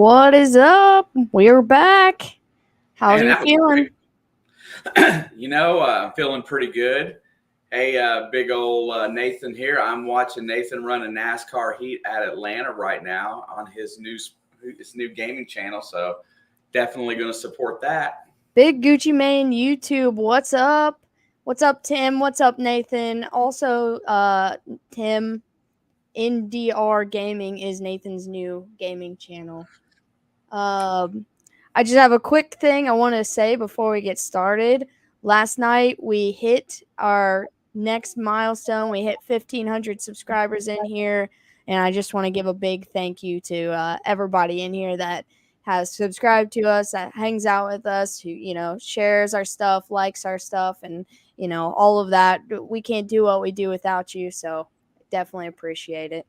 What is up? We're back. How are Man, you that was feeling? great. I'm feeling pretty good. Hey, big old Nathan here. I'm watching Nathan run a NASCAR heat at Atlanta right now on his new gaming channel. So definitely going to support that. Big Gucci Mane YouTube. What's up? What's up, Tim? What's up, Nathan? Also, Tim, NDR Gaming is Nathan's new gaming channel. I just have a quick thing I want to say before we get started. Last night we hit our next milestone. We hit 1,500 subscribers in here, and I just want to give a big thank you to everybody in here that has subscribed to us, that hangs out with us, who shares our stuff, likes our stuff, and all of that. We can't do what we do without you, so definitely appreciate it.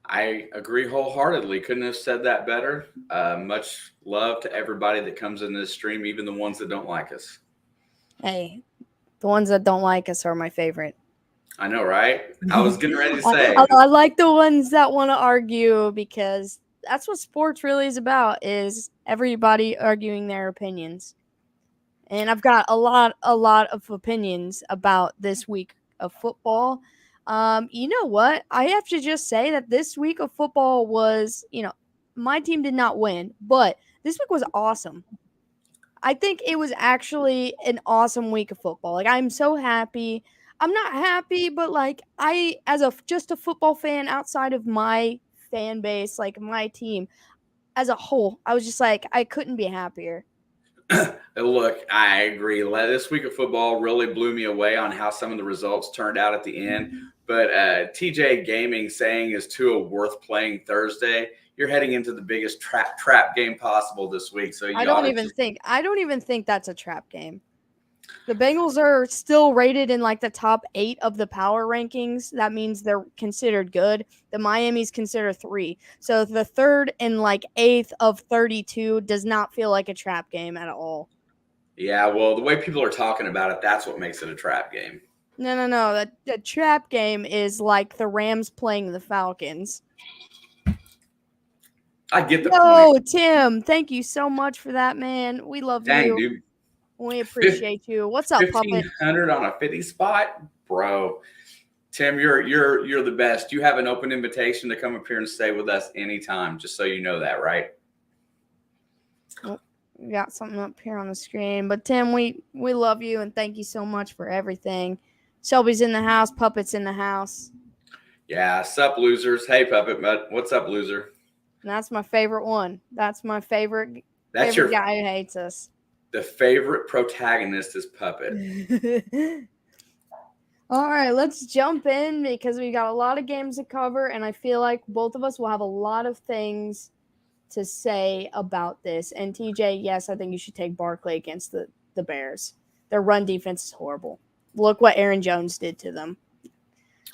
I agree wholeheartedly. Couldn't have said that better. Much love to everybody that comes in this stream, even the ones that don't like us. Hey, the ones that don't like us are my favorite. I know, right? I was getting ready to say. I like the ones that want to argue because that's what sports really is about, is everybody arguing their opinions. And I've got a lot of opinions about this week of football. You know what? I have to just say that this week of football was, my team did not win, but this week was awesome. I think it was actually an awesome week of football. Like, I'm so happy. I'm not happy, but like just a football fan outside of my fan base, like my team as a whole, I was just like, I couldn't be happier. Look, I agree. This week of football really blew me away on how some of the results turned out at the end. But TJ Gaming saying is Tua worth playing Thursday. You're heading into the biggest trap game possible this week. So I don't even think that's a trap game. The Bengals are still rated in like the top 8 of the power rankings. That means they're considered good. The Miami's considered 3. So the 3rd and like 8th of 32 does not feel like a trap game at all. Yeah, well, the way people are talking about it, that's what makes it a trap game. No. The trap game is like the Rams playing the Falcons. I get the point. Tim, thank you so much for that, man. We love you. Dude. We appreciate you. What's up, Puppet? 1,500 on a 50 spot? Bro. Tim, you're the best. You have an open invitation to come up here and stay with us anytime, just so you know that, right? Oh, we got something up here on the screen. But Tim, we love you and thank you so much for everything. Shelby's in the house, Puppet's in the house. Yeah, sup, losers. Hey, Puppet, what's up, loser? And that's my favorite one. That's my favorite. That's your guy who hates us. The favorite protagonist is Puppet. All right, let's jump in because we got a lot of games to cover, and I feel like both of us will have a lot of things to say about this. And TJ, yes, I think you should take Barkley against the Bears. Their run defense is horrible. Look what Aaron Jones did to them.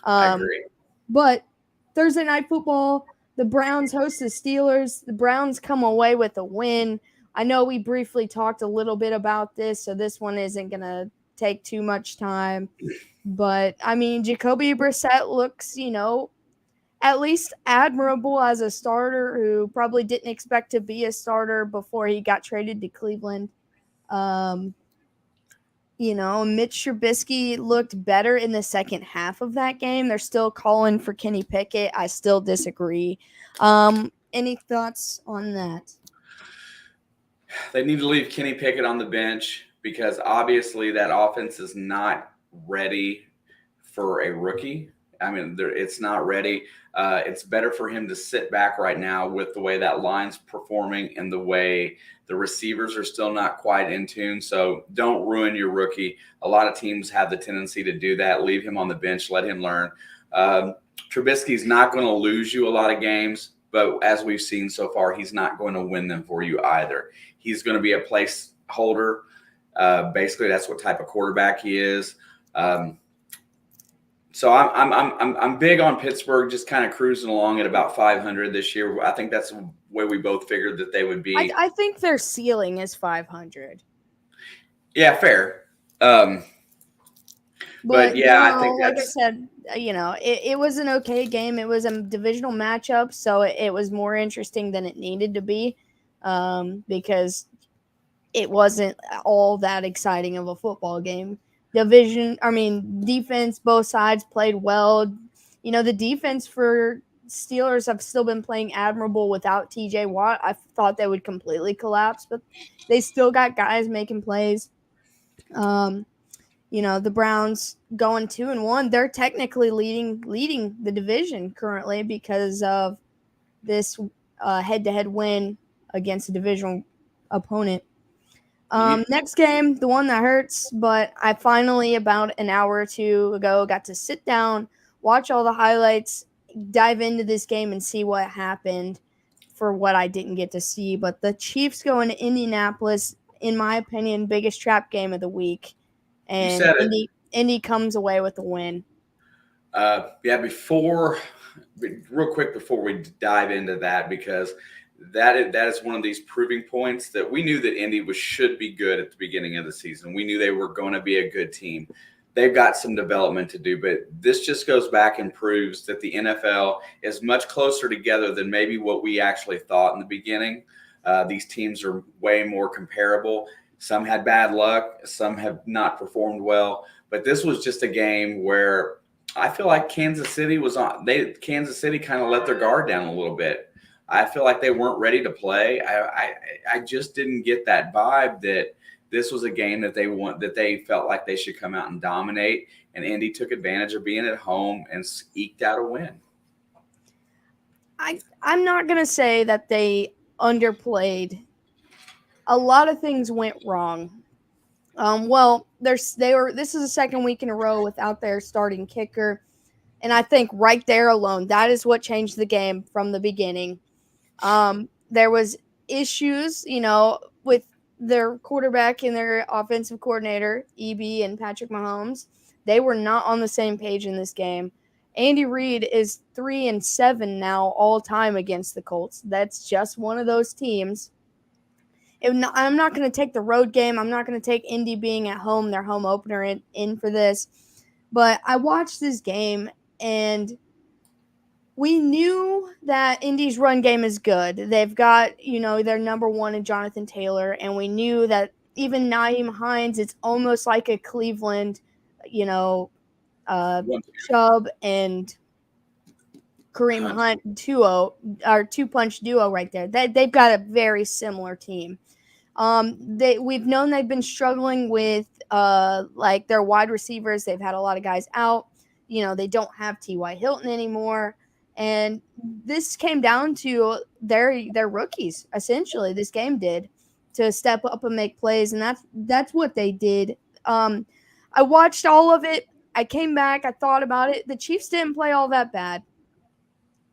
I agree. But Thursday Night Football, the Browns host the Steelers. The Browns come away with a win. I know we briefly talked a little bit about this, so this one isn't going to take too much time. But, I mean, Jacoby Brissett looks, at least admirable as a starter who probably didn't expect to be a starter before he got traded to Cleveland. Mitch Trubisky looked better in the second half of that game. They're still calling for Kenny Pickett. I still disagree. Any thoughts on that? They need to leave Kenny Pickett on the bench because obviously that offense is not ready for a rookie. I mean, it's not ready. It's better for him to sit back right now with the way that line's performing and the way the receivers are still not quite in tune. So don't ruin your rookie. A lot of teams have the tendency to do that. Leave him on the bench. Let him learn. Trubisky's not going to lose you a lot of games, but as we've seen so far, he's not going to win them for you either. He's going to be a placeholder. Basically, that's what type of quarterback he is. So I'm big on Pittsburgh, just kind of cruising along at about 500 this year. I think that's where we both figured that they would be. I think their ceiling is 500. Yeah, fair. But But, yeah, I think like I that's said, it was an okay game. It was a divisional matchup, so it was more interesting than it needed to be, because it wasn't all that exciting of a football game. Defense, both sides played well. The defense for Steelers have still been playing admirable without TJ Watt. I thought they would completely collapse, but they still got guys making plays. Um, the Browns going 2-1. They're technically leading the division currently because of this head-to-head win against a divisional opponent. you, Next game, the one that hurts, but I finally, about an hour or two ago, got to sit down, watch all the highlights, dive into this game, and see what happened for what I didn't get to see. But the Chiefs going to Indianapolis, in my opinion, biggest trap game of the week, you and said it. Indy comes away with the win. Yeah, real quick before we dive into that, because that is one of these proving points that we knew that Indy should be good at the beginning of the season. We knew they were going to be a good team. They've got some development to do, but this just goes back and proves that the NFL is much closer together than maybe what we actually thought in the beginning. These teams are way more comparable. Some had bad luck, some have not performed well, but this was just a game where I feel like Kansas City Kansas City kind of let their guard down a little bit. I feel like they weren't ready to play. I just didn't get that vibe that this was a game that they felt like they should come out and dominate. And Indy took advantage of being at home and eked out a win. I'm not gonna say that they underplayed. A lot of things went wrong. This is the second week in a row without their starting kicker, and I think right there alone, that is what changed the game from the beginning. There was issues, with their quarterback and their offensive coordinator, EB and Patrick Mahomes. They were not on the same page in this game. Andy Reid is 3-7 now all time against the Colts. That's just one of those teams. I'm not going to take the road game. I'm not going to take Indy being at home, their home opener, in for this. But I watched this game, and we knew that Indy's run game is good. They've got, their number one in Jonathan Taylor, and we knew that even Nyheim Hines, it's almost like a Cleveland, Chubb and Kareem Hunt two-punch duo right there. They've got a very similar team. We've known they've been struggling with like their wide receivers. They've had a lot of guys out. They don't have T.Y. Hilton anymore. And this came down to their rookies, essentially. This game did, to step up and make plays, and that's what they did. I watched all of it. I came back. I thought about it. The Chiefs didn't play all that bad.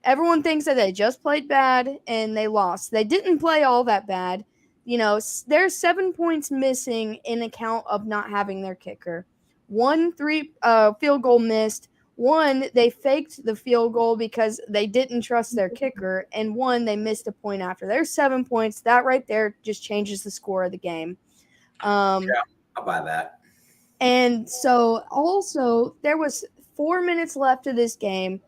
Everyone thinks that they just played bad and they lost. They didn't play all that bad. There's 7 points missing in account of not having their kicker. 3 field goal missed. 1, they faked the field goal because they didn't trust their kicker. And 1, they missed a point after. There's 7 points. That right there just changes the score of the game. Yeah, I'll buy that. And so also there was 4 minutes left of this game.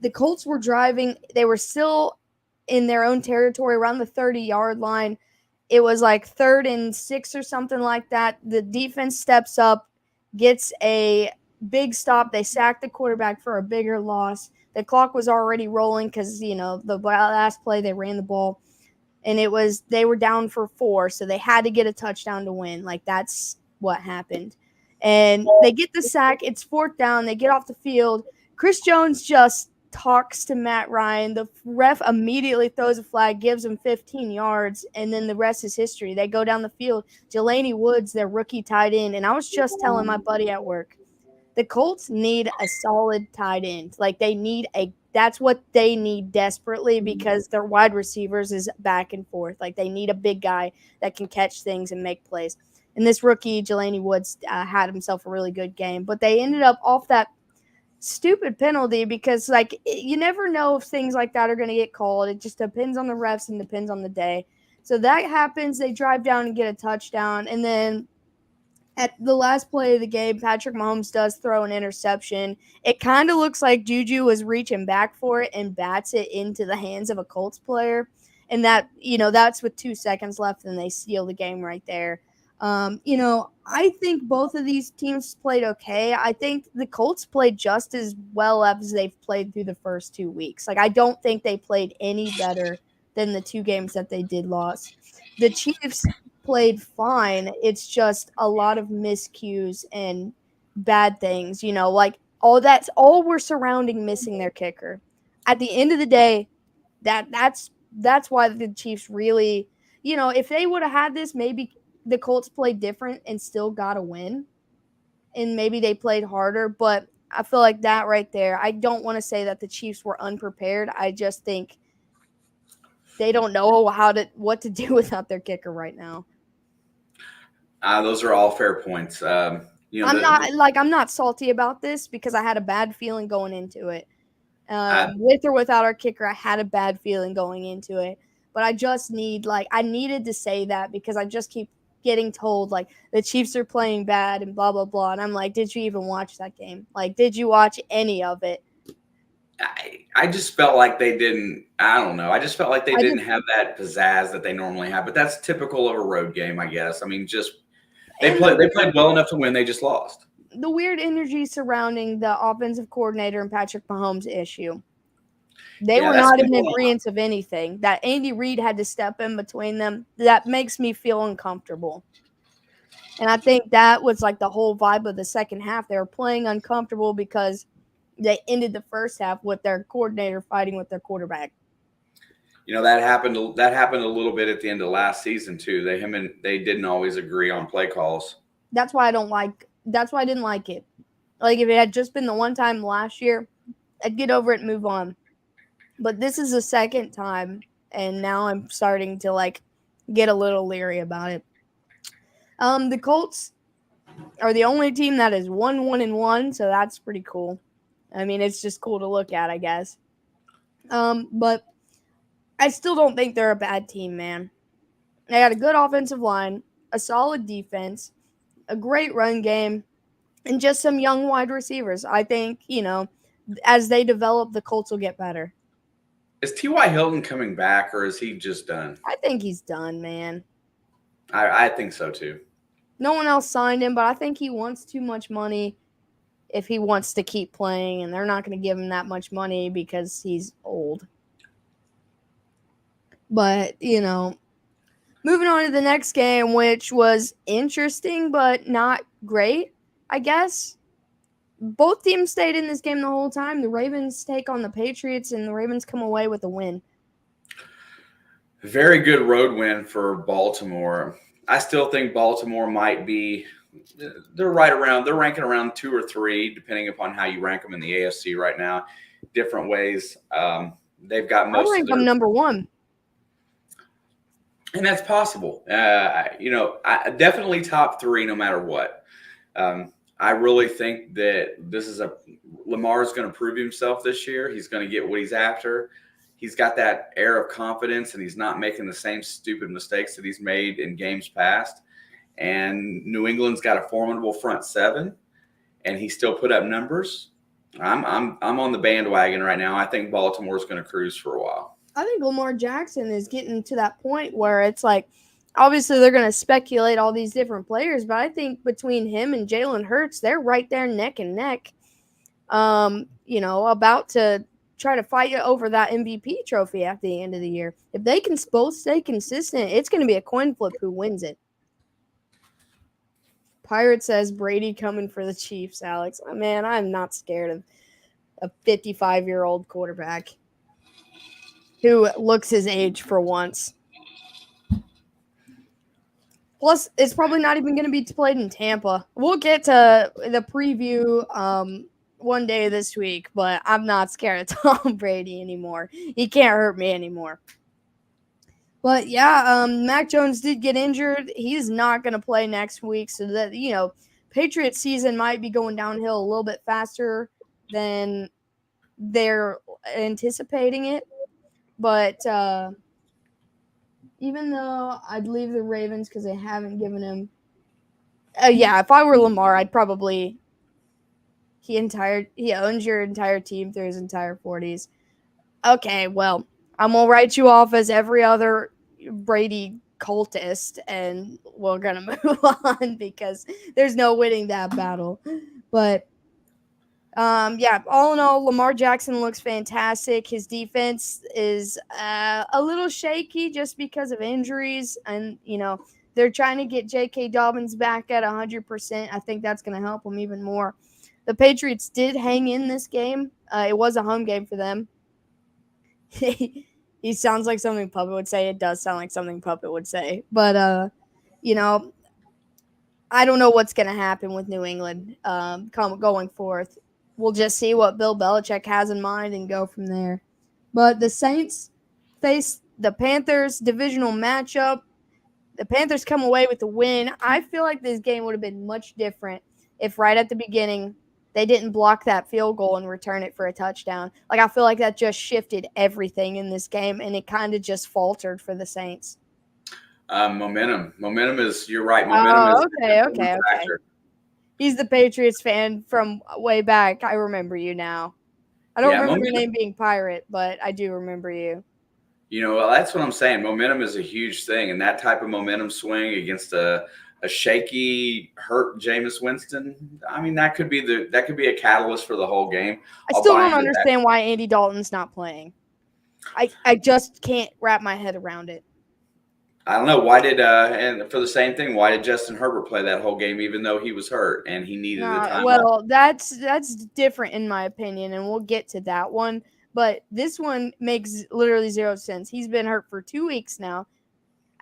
The Colts were driving. They were still in their own territory around the 30-yard line. It was like 3rd and 6 or something like that. The defense steps up, gets a big stop. They sacked the quarterback for a bigger loss. The clock was already rolling because, the last play they ran the ball. And they were down for 4, so they had to get a touchdown to win. Like, that's what happened. And they get the sack. It's 4th down. They get off the field. Chris Jones just talks to Matt Ryan. The ref immediately throws a flag, gives him 15 yards, and then the rest is history. They go down the field. Jelani Woods, their rookie tight end, and I was just telling my buddy at work, the Colts need a solid tight end. Like, that's what they need desperately because their wide receivers is back and forth. Like, they need a big guy that can catch things and make plays. And this rookie, Jelani Woods, had himself a really good game. But they ended up off that stupid penalty because, like, you never know if things like that are going to get called. It just depends on the refs and depends on the day. So that happens. They drive down and get a touchdown. And then At the last play of the game, Patrick Mahomes does throw an interception. It kind of looks like Juju was reaching back for it and bats it into the hands of a Colts player. And that, that's with 2 seconds left, and they seal the game right there. I think both of these teams played okay. I think the Colts played just as well as they've played through the first 2 weeks. Like, I don't think they played any better than the 2 games that they did lose. The Chiefs played fine. It's just a lot of miscues and bad things, like that's all we're surrounding missing their kicker. At the end of the day, that's why the Chiefs really, if they would have had this, maybe the Colts played different and still got a win. And maybe they played harder, but I feel like that right there, I don't want to say that the Chiefs were unprepared. I just think they don't know what to do without their kicker right now. Those are all fair points. I'm not salty about this because I had a bad feeling going into it. With or without our kicker, I had a bad feeling going into it. But I just I needed to say that because I just keep getting told, the Chiefs are playing bad and blah, blah, blah. And I'm like, did you even watch that game? Did you watch any of it? I just felt like they didn't. I don't know. I just felt like they didn't have that pizzazz that they normally have. But that's typical of a road game, I guess. I mean, they played well enough to win. They just lost. The weird energy surrounding the offensive coordinator and Patrick Mahomes issue. They were not in agreement of anything. That Andy Reid had to step in between them. That makes me feel uncomfortable. And I think that was the whole vibe of the second half. They were playing uncomfortable because they ended the first half with their coordinator fighting with their quarterback. That happened a little bit at the end of last season too. They didn't always agree on play calls. That's why I didn't like it. If it had just been the one time last year, I'd get over it and move on. But this is the second time, and now I'm starting to get a little leery about it. The Colts are the only team that is 1-1-1, so that's pretty cool. I mean, it's just cool to look at, I guess. But I still don't think they're a bad team, man. They got a good offensive line, a solid defense, a great run game, and just some young wide receivers. I think, as they develop, the Colts will get better. Is T.Y. Hilton coming back, or is he just done? I think he's done, man. I think so, too. No one else signed him, but I think he wants too much money if he wants to keep playing, and they're not going to give him that much money because he's old. But, moving on to the next game, which was interesting but not great, I guess. Both teams stayed in this game the whole time. The Ravens take on the Patriots, and the Ravens come away with a win. Very good road win for Baltimore. I still think Baltimore might be – they're ranking around 2 or 3, depending upon how you rank them in the AFC right now, different ways. They've got most I rank them number 1. And that's possible. Definitely top 3 no matter what. I really think that Lamar's going to prove himself this year. He's going to get what he's after. He's got that air of confidence, and he's not making the same stupid mistakes that he's made in games past. And New England's got a formidable front 7, and he still put up numbers. I'm on the bandwagon right now. I think Baltimore's going to cruise for a while. I think Lamar Jackson is getting to that point where it's obviously they're going to speculate all these different players, but I think between him and Jalen Hurts, they're right there neck and neck, about to try to fight over that MVP trophy at the end of the year. If they can both stay consistent, it's going to be a coin flip who wins it. Pirate says Brady coming for the Chiefs, Alex. Man, I'm not scared of a 55-year-old quarterback who looks his age for once. Plus, it's probably not even going to be played in Tampa. We'll get to the preview one day this week, but I'm not scared of Tom Brady anymore. He can't hurt me anymore. But, yeah, Mac Jones did get injured. He's not going to play next week, so that, Patriots season might be going downhill a little bit faster than they're anticipating it. But even though I'd leave the Ravens because they haven't given him Yeah, if I were Lamar, I'd probably he owns your entire team through his entire 40s. Okay, well, I'm gonna write you off as every other Brady cultist, and we're gonna move on because there's no winning that battle. But yeah, all in all, Lamar Jackson looks fantastic. His defense is a little shaky just because of injuries, and they're trying to get J.K. Dobbins back at 100%. I think that's going to help him even more. The Patriots did hang in this game. It was a home game for them. He sounds like something Puppet would say. It does sound like something Puppet would say. But, I don't know what's going to happen with New England going forth. We'll just see what Bill Belichick has in mind and go from there. But the Saints face the Panthers divisional matchup. The Panthers come away with the win. I feel like this game would have been much different if right at the beginning they didn't block that field goal and return it for a touchdown. Like, I feel like that just shifted everything in this game, and it kind of just faltered for the Saints. Momentum. Momentum is, you're right. Momentum is okay. He's the Patriots fan from way back. I remember you now. I don't remember your name being Pirate, but I do remember you. Well, that's what I'm saying. Momentum is a huge thing, and that type of momentum swing against a shaky, hurt Jameis Winston. I mean, that could be a catalyst for the whole game. I still don't understand why Andy Dalton's not playing. I just can't wrap my head around it. I don't know why did and for the same thing, why did Justin Herbert play that whole game even though he was hurt and he needed the time? Well, that's different in my opinion, and we'll get to that one. But this one makes literally zero sense. He's been hurt for 2 weeks now.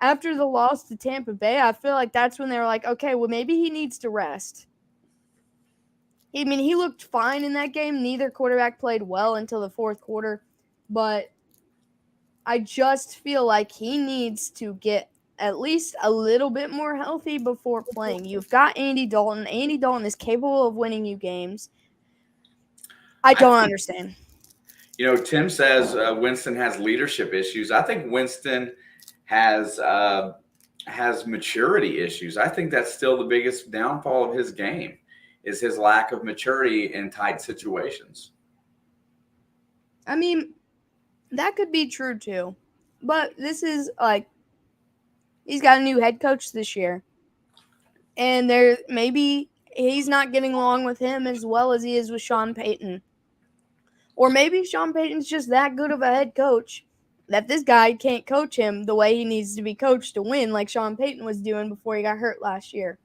After the loss to Tampa Bay, I feel like that's when they were like, okay, well, maybe he needs to rest. I mean, he looked fine in that game. Neither quarterback played well until the fourth quarter. But I just feel like he needs to get at least a little bit more healthy before playing. You've got Andy Dalton. Andy Dalton is capable of winning you games. I don't understand. Tim says Winston has leadership issues. I think Winston has maturity issues. I think that's still the biggest downfall of his game is his lack of maturity in tight situations. I mean, that could be true too. But this is like he's got a new head coach this year. And maybe he's not getting along with him as well as he is with Sean Payton. Or maybe Sean Payton's just that good of a head coach that this guy can't coach him the way he needs to be coached to win like Sean Payton was doing before he got hurt last year.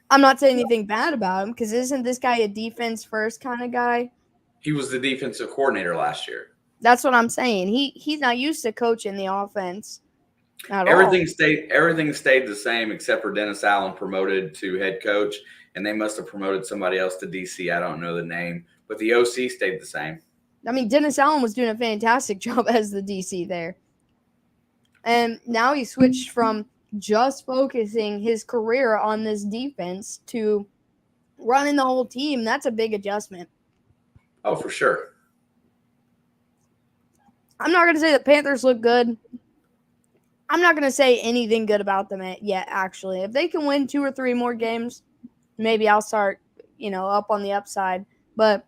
I'm not saying anything bad about him because isn't this guy a defense first kind of guy? He was the defensive coordinator last year. That's what I'm saying. He's not used to coaching the offense. Everything stayed the same except for Dennis Allen promoted to head coach, and they must have promoted somebody else to DC. I don't know the name, but the OC stayed the same. I mean, Dennis Allen was doing a fantastic job as the DC there. And now he switched from just focusing his career on this defense to running the whole team. That's a big adjustment. Oh, for sure. I'm not going to say the Panthers look good. I'm not going to say anything good about them yet, actually. If they can win 2 or 3 more games, maybe I'll start, up on the upside. But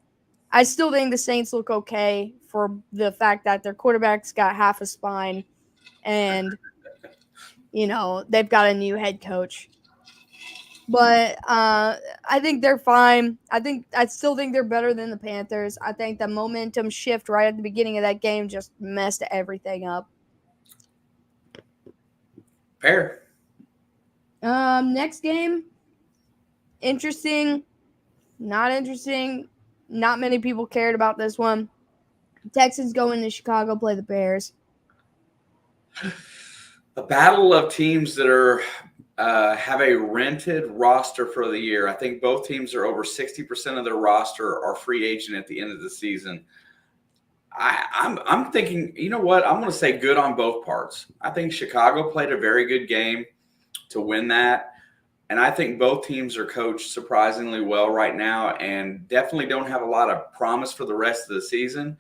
I still think the Saints look okay for the fact that their quarterback's got half a spine and, they've got a new head coach. But I think they're fine. I still think they're better than the Panthers. I think the momentum shift right at the beginning of that game just messed everything up. Fair. Next game, interesting, not interesting. Not many people cared about this one. Texans go into Chicago, play the Bears. A battle of teams that are have a rented roster for the year. I think both teams are over 60% of their roster are free agent at the end of the season. I'm thinking, you know what? I'm going to say good on both parts. I think Chicago played a very good game to win that. And I think both teams are coached surprisingly well right now and definitely don't have a lot of promise for the rest of the season,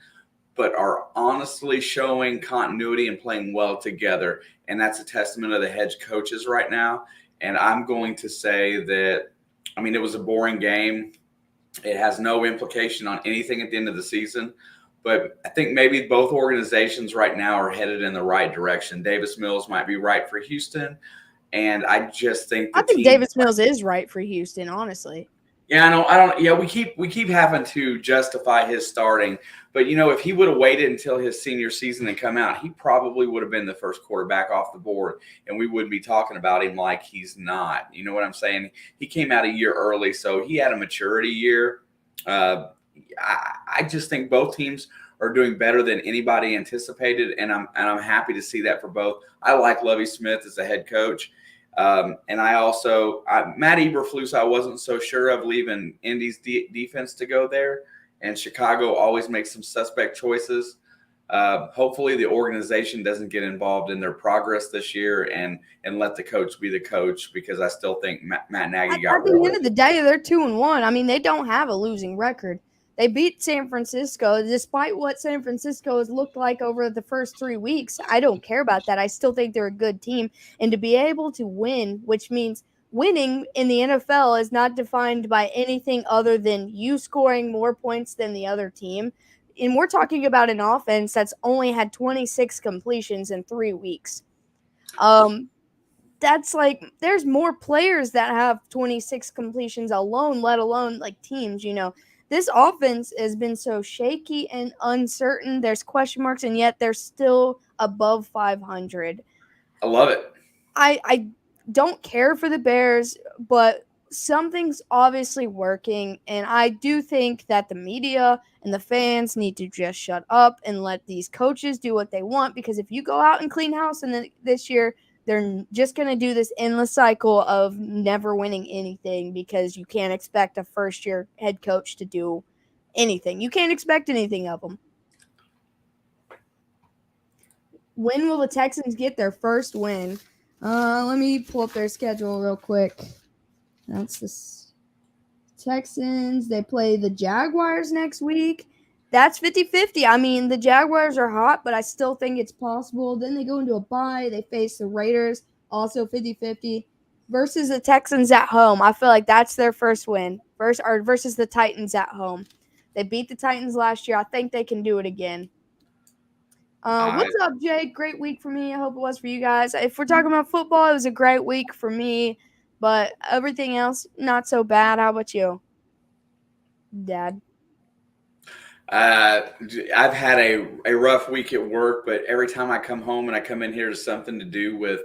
but are honestly showing continuity and playing well together. And that's a testament of the head coaches right now. And I'm going to say that, I mean, it was a boring game. It has no implication on anything at the end of the season. But I think maybe both organizations right now are headed in the right direction. Davis Mills might be right for Houston. And I just think I the think team. Davis Mills is right for Houston, honestly. Yeah, I know. I don't. Yeah, we keep having to justify his starting, but if he would have waited until his senior season and come out, he probably would have been the first quarterback off the board, and we wouldn't be talking about him like he's not. You know what I'm saying? He came out a year early, so he had a maturity year. I just think both teams are doing better than anybody anticipated, and I'm happy to see that for both. I like Lovie Smith as a head coach. And I also, Matt Eberflus, I wasn't so sure of leaving Indy's defense to go there. And Chicago always makes some suspect choices. Hopefully the organization doesn't get involved in their progress this year and let the coach be the coach, because I still think Matt Nagy got At the end of the day, they're 2-1. I mean, they don't have a losing record. They beat San Francisco, despite what San Francisco has looked like over the first 3 weeks. I don't care about that. I still think they're a good team. And to be able to win, which means winning in the NFL is not defined by anything other than you scoring more points than the other team. And we're talking about an offense that's only had 26 completions in 3 weeks. That's like, there's more players that have 26 completions alone, let alone like teams, This offense has been so shaky and uncertain. There's question marks, and yet they're still above 500. I love it. I don't care for the Bears, but something's obviously working, and I do think that the media and the fans need to just shut up and let these coaches do what they want, because if you go out and clean house this year, they're just going to do this endless cycle of never winning anything, because you can't expect a first-year head coach to do anything. You can't expect anything of them. When will the Texans get their first win? Let me pull up their schedule real quick. That's the Texans. They play the Jaguars next week. That's 50-50. I mean, the Jaguars are hot, but I still think it's possible. Then they go into a bye. They face the Raiders, also 50-50, versus the Texans at home. I feel like that's their first win. Versus the Titans at home. They beat the Titans last year. I think they can do it again. What's up, Jay? Great week for me. I hope it was for you guys. If we're talking about football, it was a great week for me, but everything else, not so bad. How about you, Dad? I've had a rough week at work, but every time I come home and I come in here to something to do with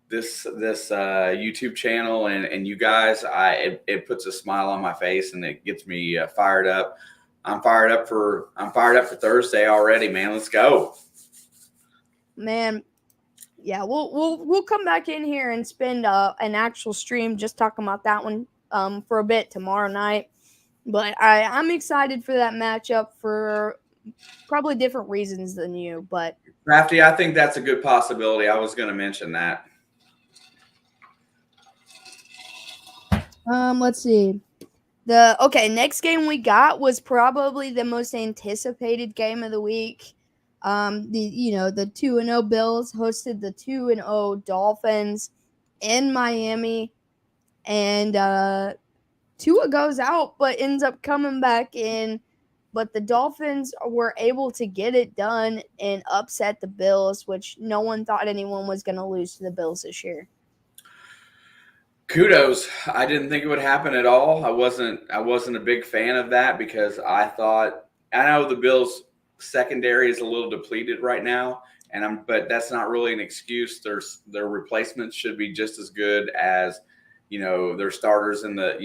this YouTube channel and you guys, it puts a smile on my face and it gets me fired up. I'm fired up for Thursday already, man. Let's go, man. Yeah, we'll come back in here and spend an actual stream just talking about that one for a bit tomorrow night. But I'm excited for that matchup for probably different reasons than you. But Crafty, I think that's a good possibility. I was going to mention that. Let's see. Next game we got was probably the most anticipated game of the week. The 2-0 Bills hosted the 2-0 Dolphins in Miami, and Tua goes out but ends up coming back in. But the Dolphins were able to get it done and upset the Bills, which no one thought anyone was going to lose to the Bills this year. Kudos. I didn't think it would happen at all. I wasn't a big fan of that, because I know the Bills secondary is a little depleted right now, but that's not really an excuse. Their replacements should be just as good as their starters in the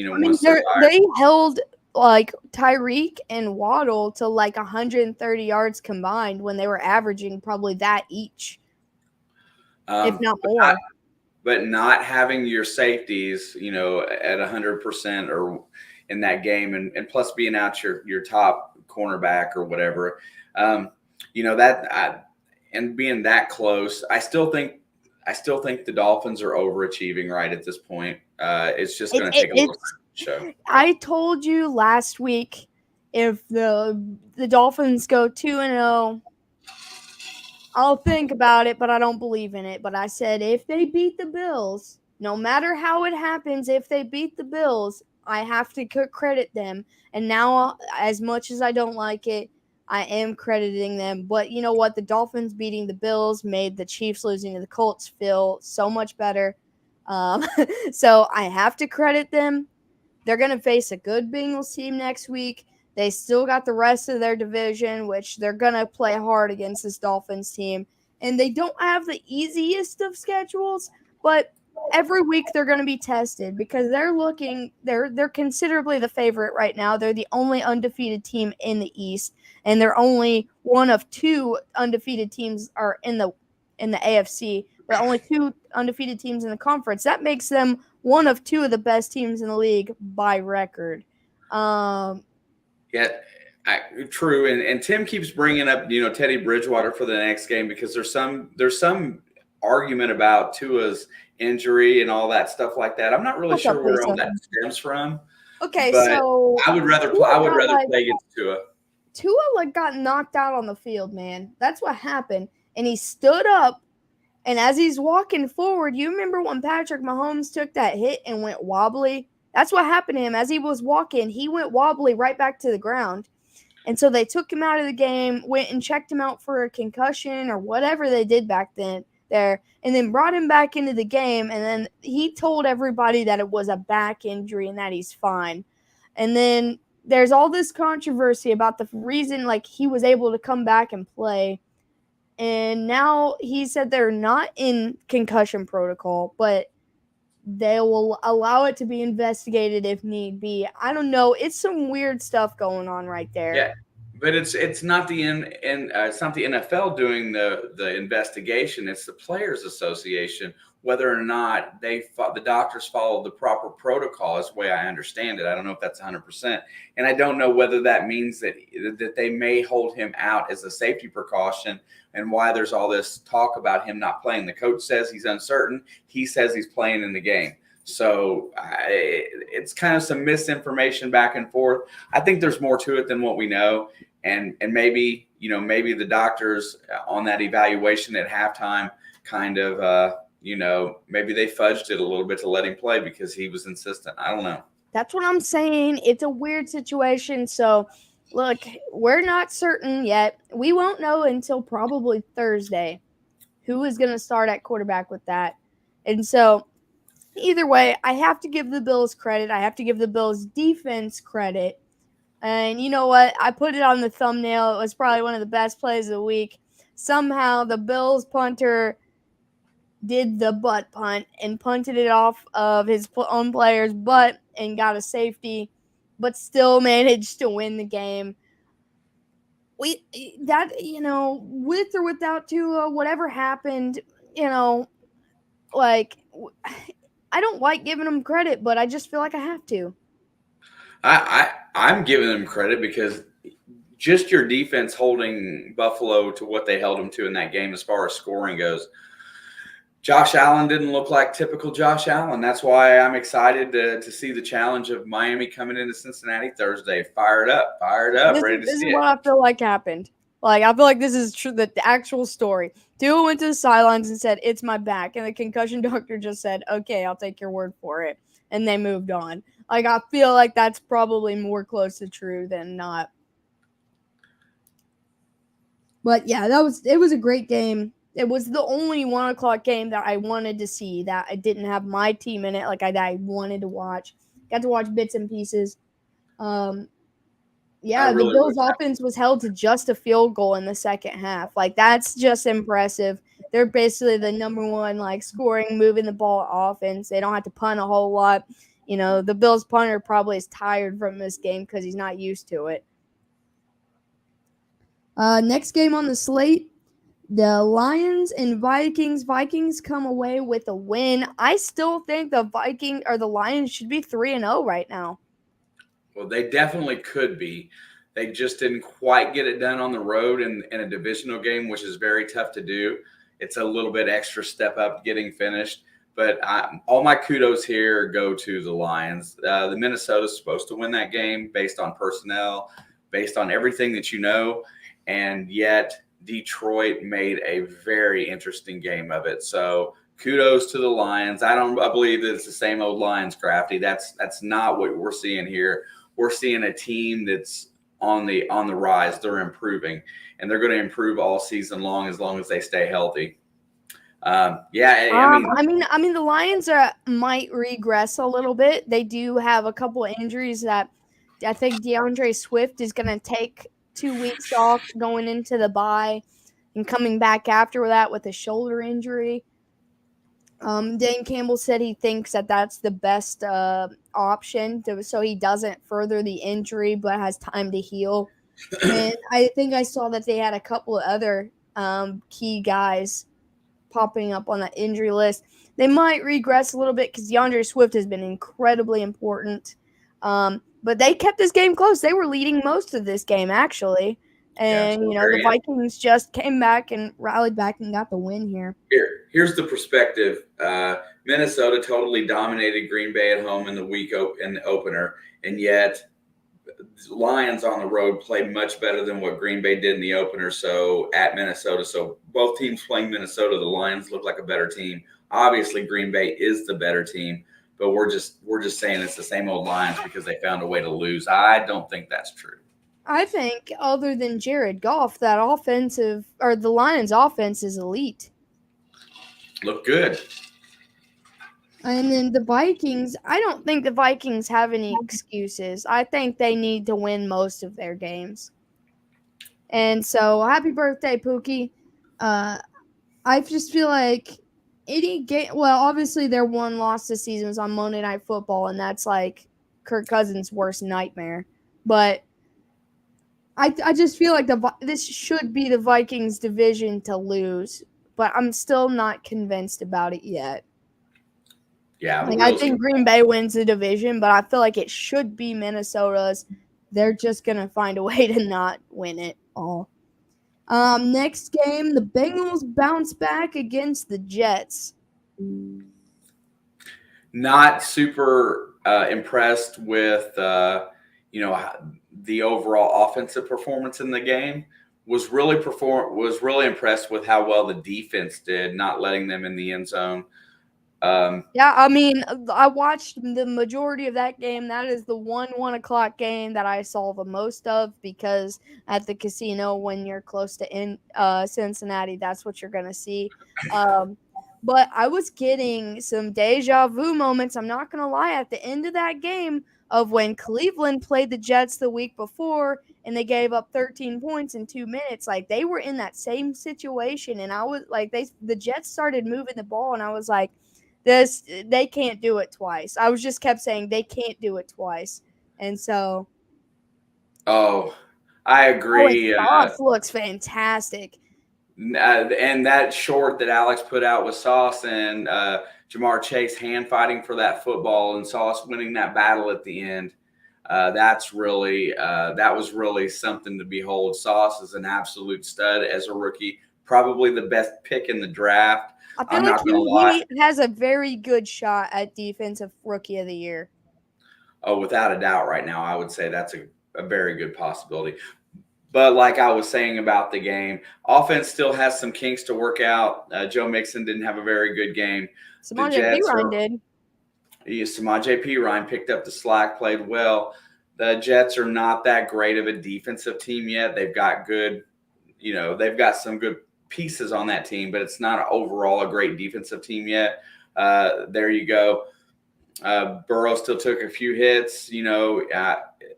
they held like Tyreek and Waddle to like 130 yards combined when they were averaging probably that each, if not more. But not having your safeties, at 100% or in that game, and plus being out your top cornerback or whatever, and being that close, I still think the Dolphins are overachieving right at this point. It's just going to take a little time to show. I told you last week, if the Dolphins go 2-0, I'll think about it, but I don't believe in it. But I said if they beat the Bills, No matter how it happens, if they beat the Bills, I have to credit them. And now, as much as I don't like it, I am crediting them. But you know what? The Dolphins beating the Bills made the Chiefs losing to the Colts feel so much better. Um, so I have to credit them. They're going to face a good Bengals team next week. They still got the rest of their division, which they're going to play hard against this Dolphins team. And they don't have the easiest of schedules, but every week they're going to be tested because they're considerably the favorite right now. They're the only undefeated team in the East, and they're only one of two undefeated teams are in the AFC, but only two undefeated teams in the conference. That makes them one of two of the best teams in the league by record. Yeah, true. And Tim keeps bringing up, Teddy Bridgewater for the next game because there's some argument about Tua's injury and all that stuff like that. I'm not really sure where all that stems from. Okay, but so I would rather play against Tua. Tua got knocked out on the field, man. That's what happened. And he stood up, and as he's walking forward, you remember when Patrick Mahomes took that hit and went wobbly? That's what happened to him. As he was walking, he went wobbly right back to the ground. And so they took him out of the game, went and checked him out for a concussion or whatever they did back then there, and then brought him back into the game. And then he told everybody that it was a back injury and that he's fine. And then there's all this controversy about the reason he was able to come back and play. And now he said they're not in concussion protocol, but they will allow it to be investigated if need be. I don't know. It's some weird stuff going on right there. Yeah, but it's not the it's not the NFL doing the investigation. It's the Players Association, whether or not the doctors followed the proper protocol. Is the way I understand it. I don't know if that's 100%, and I don't know whether that means that they may hold him out as a safety precaution. And why there's all this talk about him not playing. The coach says he's uncertain. He says he's playing in the game. So it's kind of some misinformation back and forth. I think there's more to it than what we know. And maybe the doctors on that evaluation at halftime kind of, maybe they fudged it a little bit to let him play because he was insistent. I don't know. That's what I'm saying. It's a weird situation. So, look, we're not certain yet. We won't know until probably Thursday who is going to start at quarterback with that. And so, either way, I have to give the Bills credit. I have to give the Bills defense credit. And you know what? I put it on the thumbnail. It was probably one of the best plays of the week. Somehow, the Bills punter did the butt punt and punted it off of his own player's butt and got a safety, but still managed to win the game. With or without Tua, whatever happened, I don't like giving him credit, but I just feel like I have to. I'm giving them credit because just your defense holding Buffalo to what they held them to in that game as far as scoring goes. Josh Allen didn't look like typical Josh Allen. That's why I'm excited to see the challenge of Miami coming into Cincinnati Thursday. Fired up, ready to see it. This is what I feel like happened. I feel like this is true, the actual story. Tua went to the sidelines and said, "It's my back." And the concussion doctor just said, "Okay, I'll take your word for it." And they moved on. I feel like that's probably more close to true than not. But yeah, it was a great game. It was the only 1:00 game that I wanted to see that I didn't have my team in it. I wanted to watch. Got to watch bits and pieces. The Bills' offense was held to just a field goal in the second half. That's just impressive. They're basically the number one, scoring, moving the ball offense. They don't have to punt a whole lot. The Bills' punter probably is tired from this game because he's not used to it. Next game on the slate, the Lions and Vikings. Vikings come away with a win. I still think the Lions should be 3-0 right now. Well, they definitely could be. They just didn't quite get it done on the road in a divisional game, which is very tough to do. It's a little bit extra step up getting finished. But all my kudos here go to the Lions. The Minnesota's supposed to win that game based on personnel, based on everything that you know, and yet Detroit made a very interesting game of it. So kudos to the Lions. I believe that it's the same old Lions, Crafty. That's not what we're seeing here. We're seeing a team that's on the rise. They're improving, and they're going to improve all season long as they stay healthy. I mean, the Lions might regress a little bit. They do have a couple of injuries that I think DeAndre Swift is going to take 2 weeks off going into the bye and coming back after that with a shoulder injury. Dan Campbell said he thinks that that's the best option so he doesn't further the injury but has time to heal. And I think I saw that they had a couple of other key guys popping up on that injury list. They might regress a little bit because DeAndre Swift has been incredibly important. But they kept this game close. They were leading most of this game, actually. And, the Vikings just came back and rallied back and got the win here. Here's the perspective. Minnesota totally dominated Green Bay at home in the opener, and yet Lions on the road played much better than what Green Bay did in the opener. So at Minnesota, so both teams playing Minnesota, the Lions look like a better team. Obviously, Green Bay is the better team, but we're just saying it's the same old Lions because they found a way to lose. I don't think that's true. I think other than Jared Goff, that the Lions offense is elite. Look good. And then the Vikings, I don't think the Vikings have any excuses. I think they need to win most of their games. And so, happy birthday, Pookie. I just feel like any game, well, obviously their one loss this season was on Monday Night Football, and that's like Kirk Cousins' worst nightmare. But I just feel like this should be the Vikings' division to lose, but I'm still not convinced about it yet. Yeah, I think Green Bay wins the division, but I feel like it should be Minnesota's. They're just going to find a way to not win it all. Next game, the Bengals bounce back against the Jets. Not super impressed with the overall offensive performance in the game. Was really impressed with how well the defense did, not letting them in the end zone. I watched the majority of that game. That is the 1 o'clock game that I saw the most of because at the casino, when you're close to Cincinnati, that's what you're going to see. But I was getting some deja vu moments. I'm not going to lie. At the end of that game of when Cleveland played the Jets the week before and they gave up 13 points in 2 minutes, like they were in that same situation. And I was like, the Jets started moving the ball and I was like, they can't do it twice. I was just kept saying they can't do it twice. And so. Oh, I agree. Sauce looks fantastic. And that short that Alex put out with Sauce and Jamar Chase hand fighting for that football and Sauce winning that battle at the end. That was really something to behold. Sauce is an absolute stud as a rookie, probably the best pick in the draft. I feel like he has a very good shot at Defensive Rookie of the Year. Oh, without a doubt right now, I would say that's a very good possibility. But like I was saying about the game, offense still has some kinks to work out. Joe Mixon didn't have a very good game. Samaje Perine did. Samaje Perine picked up the slack, played well. The Jets are not that great of a defensive team yet. They've got they've got some good pieces on that team, but it's not overall a great defensive team yet. There you go. Burrow still took a few hits.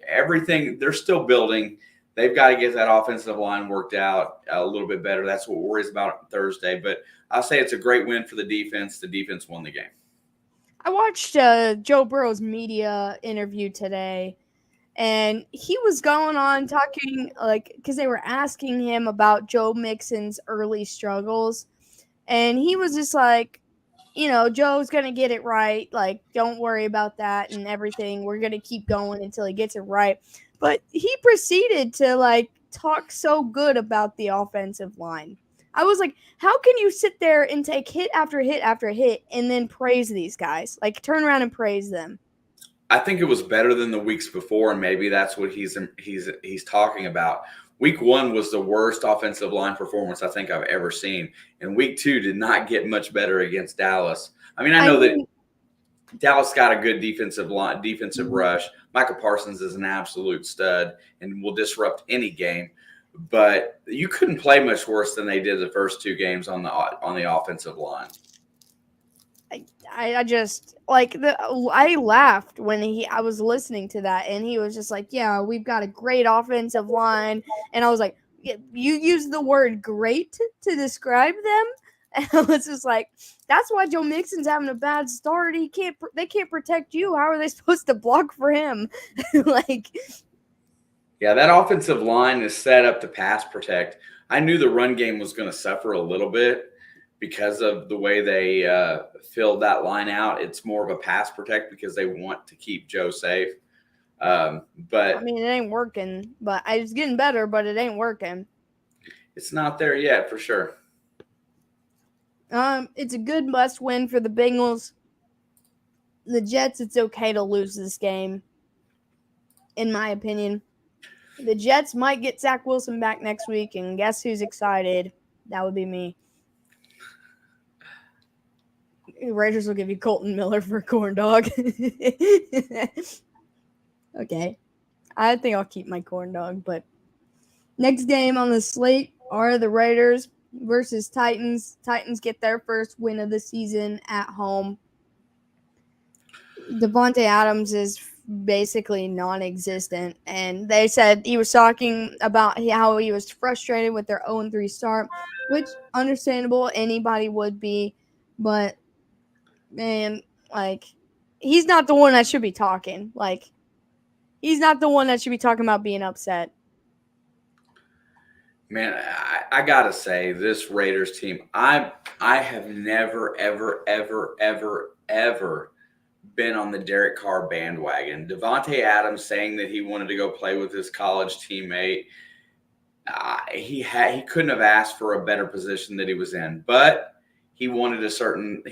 Everything, they're still building. They've got to get that offensive line worked out a little bit better. That's what worries about Thursday. But I'll say it's a great win for the defense. The defense won the game. I watched Joe Burrow's media interview today, and he was going on talking, because they were asking him about Joe Mixon's early struggles. And he was just like, Joe's going to get it right. Like, don't worry about that and everything. We're going to keep going until he gets it right. But he proceeded to, talk so good about the offensive line. I was like, how can you sit there and take hit after hit after hit and then praise these guys? Turn around and praise them. I think it was better than the weeks before, and maybe that's what he's talking about. Week 1 was the worst offensive line performance I think I've ever seen, and Week 2 did not get much better against Dallas. I mean, I know that Dallas got a good defensive rush. Michael Parsons is an absolute stud and will disrupt any game. But you couldn't play much worse than they did the first 2 games on the offensive line. I just I laughed when I was listening to that, and he was just like, "Yeah, we've got a great offensive line," and I was like, "You used the word great to describe them," and I was just like, "That's why Joe Mixon's having a bad start. They can't protect you. How are they supposed to block for him?" Yeah, that offensive line is set up to pass protect. I knew the run game was going to suffer a little bit because of the way they filled that line out. It's more of a pass protect because they want to keep Joe safe. But I mean, it ain't working. But it's getting better, but it ain't working. It's not there yet, for sure. It's a good must win for the Bengals. The Jets, it's okay to lose this game, in my opinion. The Jets might get Zach Wilson back next week, and guess who's excited? That would be me. The Raiders will give you Colton Miller for a corn dog. Okay. I think I'll keep my corn dog, but next game on the slate are the Raiders versus Titans. Titans get their first win of the season at home. Devontae Adams is basically non-existent, and they said he was talking about how he was frustrated with their 0-3 start, which understandable, anybody would be, but man, he's not the one that should be talking. He's not the one that should be talking about being upset. Man, I gotta say, this Raiders team, I have never, ever, ever, ever, ever been on the Derek Carr bandwagon. Devontae Adams saying that he wanted to go play with his college teammate. He couldn't have asked for a better position that he was in, but he wanted certain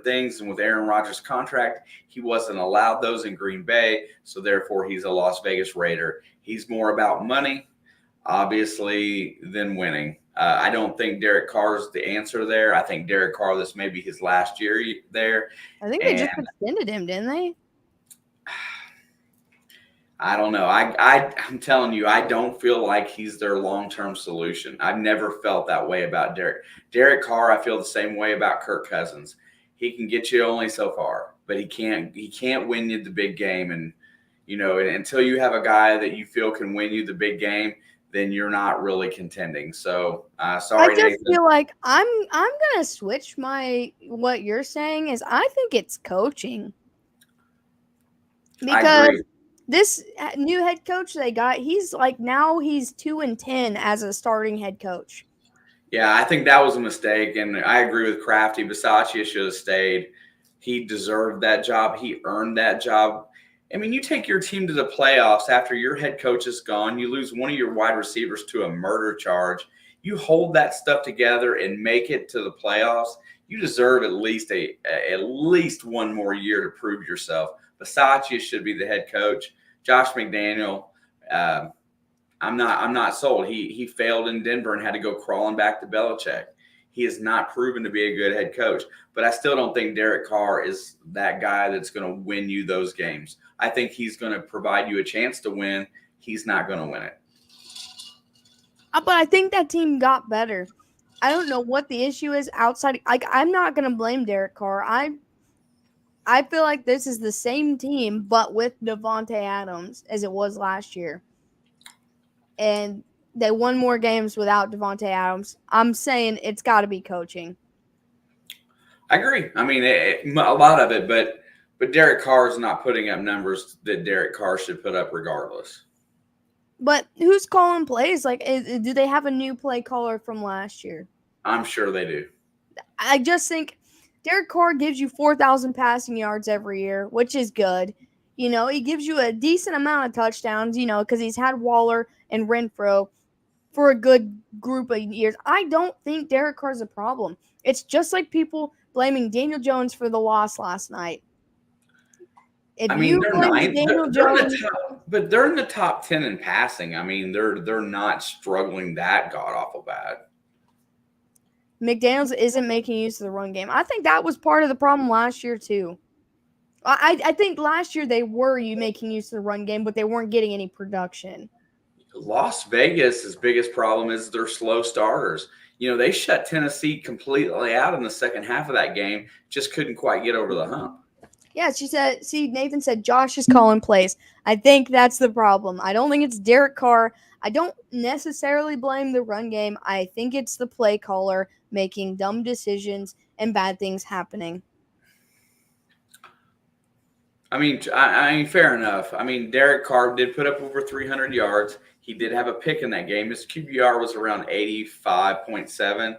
things, and with Aaron Rodgers' contract, he wasn't allowed those in Green Bay, so therefore he's a Las Vegas Raider. He's more about money, obviously, than winning. I don't think Derek Carr's the answer there. I think Derek Carr, this may be his last year there. I think they just extended him, didn't they? I don't know. I'm telling you, I don't feel like he's their long-term solution. I've never felt that way about Derek. Derek Carr, I feel the same way about Kirk Cousins. He can get you only so far, but he can't win you the big game. And, until you have a guy that you feel can win you the big game, then you're not really contending. So, sorry, I just feel like I'm gonna switch what you're saying is I think it's coaching, because this new head coach they got, he's 2-10 as a starting head coach. Yeah, I think that was a mistake, and I agree with Crafty. Bisaccia should have stayed. He deserved that job. He earned that job. I mean, you take your team to the playoffs after your head coach is gone. You lose one of your wide receivers to a murder charge. You hold that stuff together and make it to the playoffs. You deserve at least one more year to prove yourself. Bisaccia should be the head coach. Josh McDaniel, I'm not sold. He failed in Denver and had to go crawling back to Belichick. He has not proven to be a good head coach, but I still don't think Derek Carr is that guy that's going to win you those games. I think he's going to provide you a chance to win. He's not going to win it. But I think that team got better. I don't know what the issue is outside. I'm not going to blame Derek Carr. I feel like this is the same team, but with Devontae Adams as it was last year. And they won more games without Devontae Adams. I'm saying it's got to be coaching. I agree. I mean, a lot of it, but Derek Carr is not putting up numbers that Derek Carr should put up regardless. But who's calling plays? Do they have a new play caller from last year? I'm sure they do. I just think Derek Carr gives you 4,000 passing yards every year, which is good. He gives you a decent amount of touchdowns, because he's had Waller and Renfro for a good group of years. I don't think Derek Carr's a problem. It's just like people blaming Daniel Jones for the loss last night. If I mean, you they're blame ninth. Daniel They're in the Jones, top, but they're in the top 10 in passing. I mean, they're not struggling that god awful bad. McDaniels isn't making use of the run game. I think that was part of the problem last year too. I think last year they were making use of the run game, but they weren't getting any production. Las Vegas' biggest problem is their slow starters. You know, they shut Tennessee completely out in the second half of that game, just couldn't quite get over the hump. Yeah, she said, see, Nathan said Josh is calling plays. I think that's the problem. I don't think it's Derek Carr. I don't necessarily blame the run game. I think it's the play caller making dumb decisions and bad things happening. I mean, fair enough. I mean, Derek Carr did put up over 300 yards. He did have a pick in that game. His QBR was around 85.7.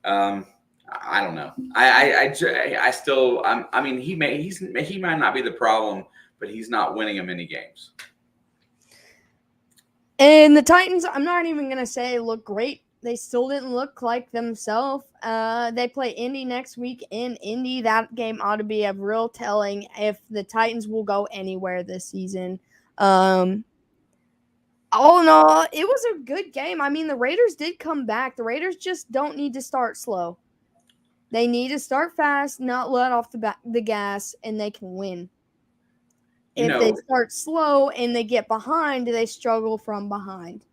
I don't know. I still. I mean, he might not be the problem, but he's not winning them any games. And the Titans, I'm not even going to say look great. They still didn't look like themselves. They play Indy next week in Indy. That game ought to be a real telling if the Titans will go anywhere this season. All in all, it was a good game. I mean, the Raiders did come back. The Raiders just don't need to start slow. They need to start fast, not let off the gas, and they can win. If they start slow and they get behind, they struggle from behind.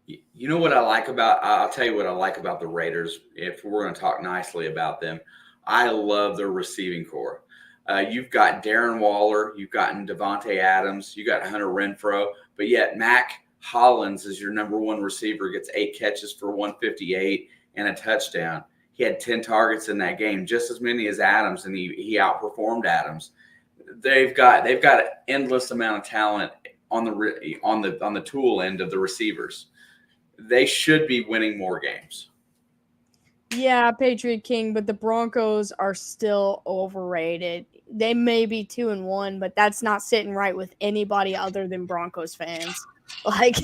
You know what I like about? I'll tell you what I like about the Raiders. If we're going to talk nicely about them, I love their receiving core. You've got Darren Waller, you've gotten Devontae Adams, you got Hunter Renfrow, but yet Mac Hollins is your number one receiver. Gets 8 catches for 158 and a touchdown. He had 10 targets in that game, just as many as Adams, and he outperformed Adams. They've got an endless amount of talent on the tool end of the receivers. They should be winning more games. Yeah, Patriot King, but the Broncos are still overrated. They may be 2-1, but that's not sitting right with anybody other than Broncos fans. Like,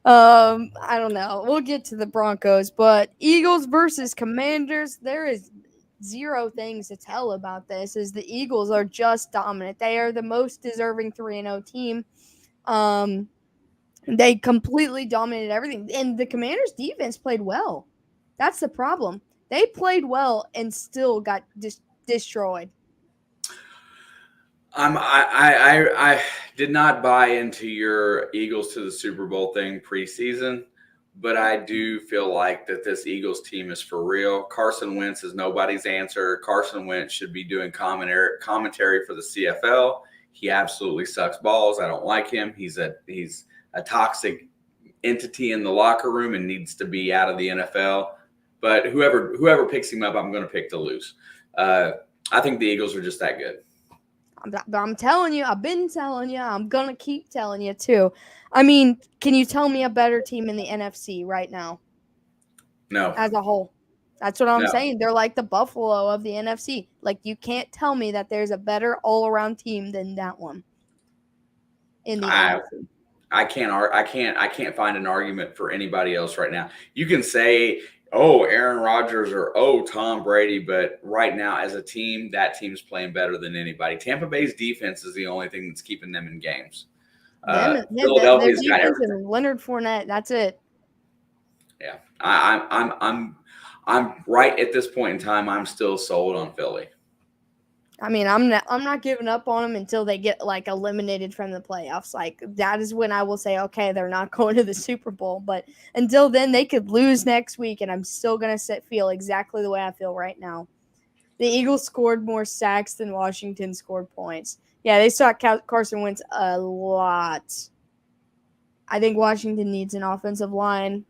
I don't know. We'll get to the Broncos, but Eagles versus Commanders, there is zero things to tell about this. Is the Eagles are just dominant. They are the most deserving 3-0 team. They completely dominated everything, and the Commanders' defense played well. That's the problem. They played well and still got destroyed. I did not buy into your Eagles to the Super Bowl thing preseason, but I do feel like that this Eagles team is for real. Carson Wentz is nobody's answer. Carson Wentz should be doing commentary for the CFL. He absolutely sucks balls. I don't like him. He's a toxic entity in the locker room and needs to be out of the NFL. But whoever picks him up, I'm going to pick to lose. I think the Eagles are just that good. I'm telling you, I've been telling you, I'm going to keep telling you too. I mean, can you tell me a better team in the NFC right now? No. As a whole. That's what I'm saying. They're like the Buffalo of the NFC. Like, you can't tell me that there's a better all-around team than that one in the NFC. I can't find an argument for anybody else right now. You can say, oh, Aaron Rodgers or oh, Tom Brady, but right now as a team, that team's playing better than anybody. Tampa Bay's defense is the only thing that's keeping them in games. Philadelphia's got everything. Leonard Fournette, that's it. Yeah, I'm right at this point in time. I'm still sold on Philly. I mean, I'm not giving up on them until they get like eliminated from the playoffs. Like, that is when I will say, okay, they're not going to the Super Bowl. But until then, they could lose next week, and I'm still gonna feel exactly the way I feel right now. The Eagles scored more sacks than Washington scored points. Yeah, they saw Carson Wentz a lot. I think Washington needs an offensive line,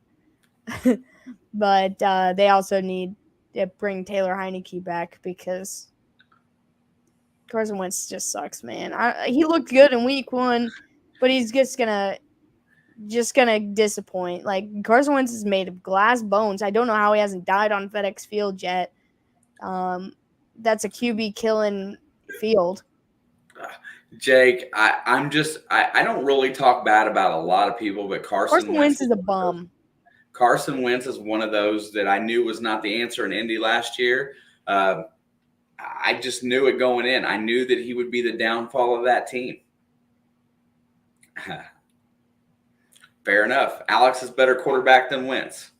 but they also need to bring Taylor Heineke back because Carson Wentz just sucks, man. He looked good in week 1, but he's just gonna disappoint. Like, Carson Wentz is made of glass bones. I don't know how he hasn't died on FedEx Field yet. That's a QB killing field. Jake, I don't really talk bad about a lot of people, but Carson Wentz is a bum. Carson Wentz is one of those that I knew was not the answer in Indy last year. I just knew it going in. I knew that he would be the downfall of that team. Fair enough. Alex is better quarterback than Wentz.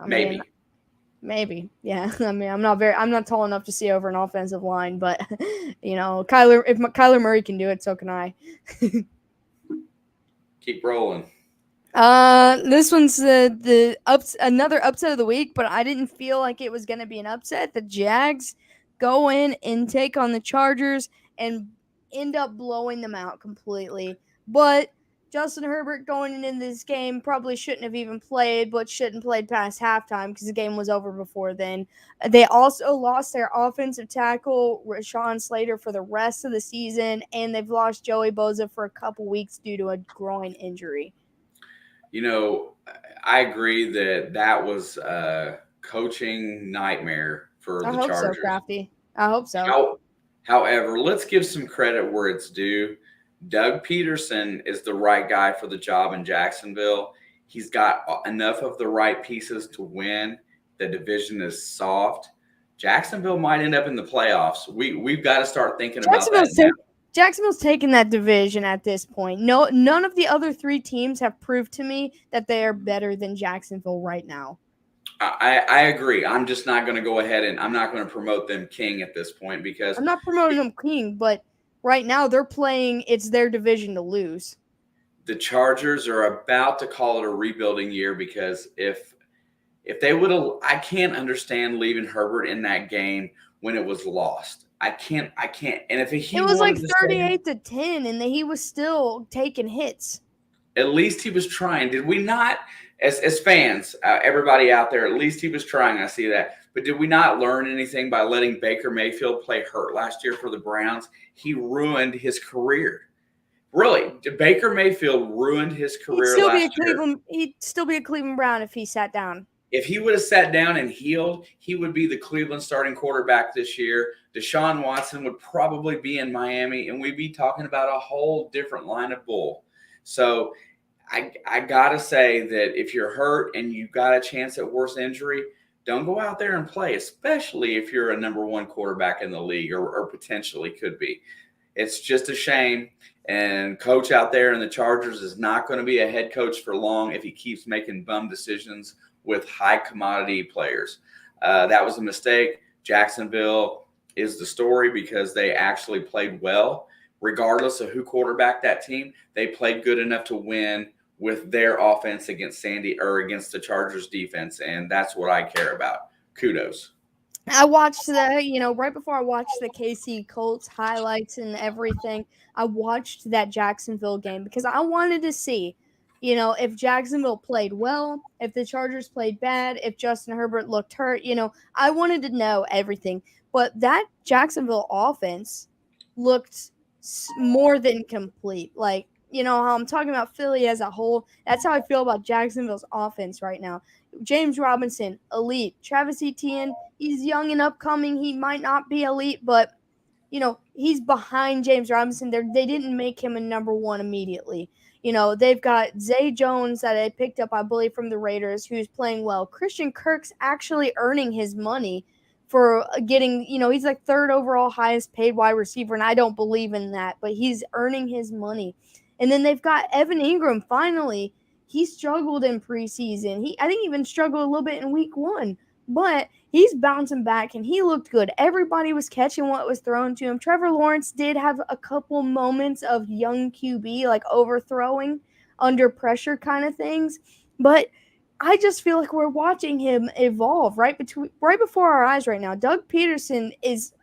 Maybe. Yeah. I mean, I'm not tall enough to see over an offensive line, but if Kyler Murray can do it, so can I. Keep rolling. This one's another upset of the week, but I didn't feel like it was going to be an upset. The Jags go in and take on the Chargers and end up blowing them out completely. But Justin Herbert going into this game probably shouldn't have even played, but shouldn't played past halftime because the game was over before then. They also lost their offensive tackle, Rashawn Slater, for the rest of the season, and they've lost Joey Bosa for a couple weeks due to a groin injury. I agree that was a coaching nightmare for the Chargers. I hope so, Crafty. I hope so. However, let's give some credit where it's due. Doug Peterson is the right guy for the job in Jacksonville. He's got enough of the right pieces to win. The division is soft. Jacksonville might end up in the playoffs. We've got to start thinking about that now. Jacksonville's taken that division at this point. No, none of the other three teams have proved to me that they are better than Jacksonville right now. I agree. I'm just not going to go ahead and I'm not going to promote them king at this point because I'm not promoting them king, but right now they're playing. It's their division to lose. The Chargers are about to call it a rebuilding year because if they would have, I can't understand leaving Herbert in that game when it was lost. I can't. And if he was like 38-10, and he was still taking hits. At least he was trying. Did we not, as fans, everybody out there? At least he was trying. I see that. But did we not learn anything by letting Baker Mayfield play hurt last year for the Browns? He ruined his career. Really, Baker Mayfield ruined his career last year. He'd still be a Cleveland Brown if he sat down. If he would have sat down and healed, he would be the Cleveland starting quarterback this year. Deshaun Watson would probably be in Miami, and we'd be talking about a whole different line of bull. So I got to say that if you're hurt and you've got a chance at worse injury, don't go out there and play, especially if you're a number one quarterback in the league or potentially could be. It's just a shame. And coach out there in the Chargers is not going to be a head coach for long if he keeps making bum decisions with high commodity players. That was a mistake. Jacksonville is the story because they actually played well. Regardless of who quarterbacked that team, they played good enough to win with their offense against the Chargers defense. And that's what I care about. Kudos. I watched right before I watched the KC Colts highlights and everything, I watched that Jacksonville game because I wanted to see, if Jacksonville played well, if the Chargers played bad, if Justin Herbert looked hurt, I wanted to know everything. But that Jacksonville offense looked more than complete. Like, how I'm talking about Philly as a whole, that's how I feel about Jacksonville's offense right now. James Robinson, elite. Travis Etienne, he's young and upcoming. He might not be elite, but, he's behind James Robinson. They didn't make him a number one immediately. They've got Zay Jones that I picked up, I believe, from the Raiders, who's playing well. Christian Kirk's actually earning his money for getting, he's like third overall highest paid wide receiver, and I don't believe in that, but he's earning his money. And then they've got Evan Ingram, finally. He struggled in preseason. I think he even struggled a little bit in week 1. But he's bouncing back, and he looked good. Everybody was catching what was thrown to him. Trevor Lawrence did have a couple moments of young QB, like overthrowing under pressure kind of things. But I just feel like we're watching him evolve right before our eyes right now. Doug Peterson is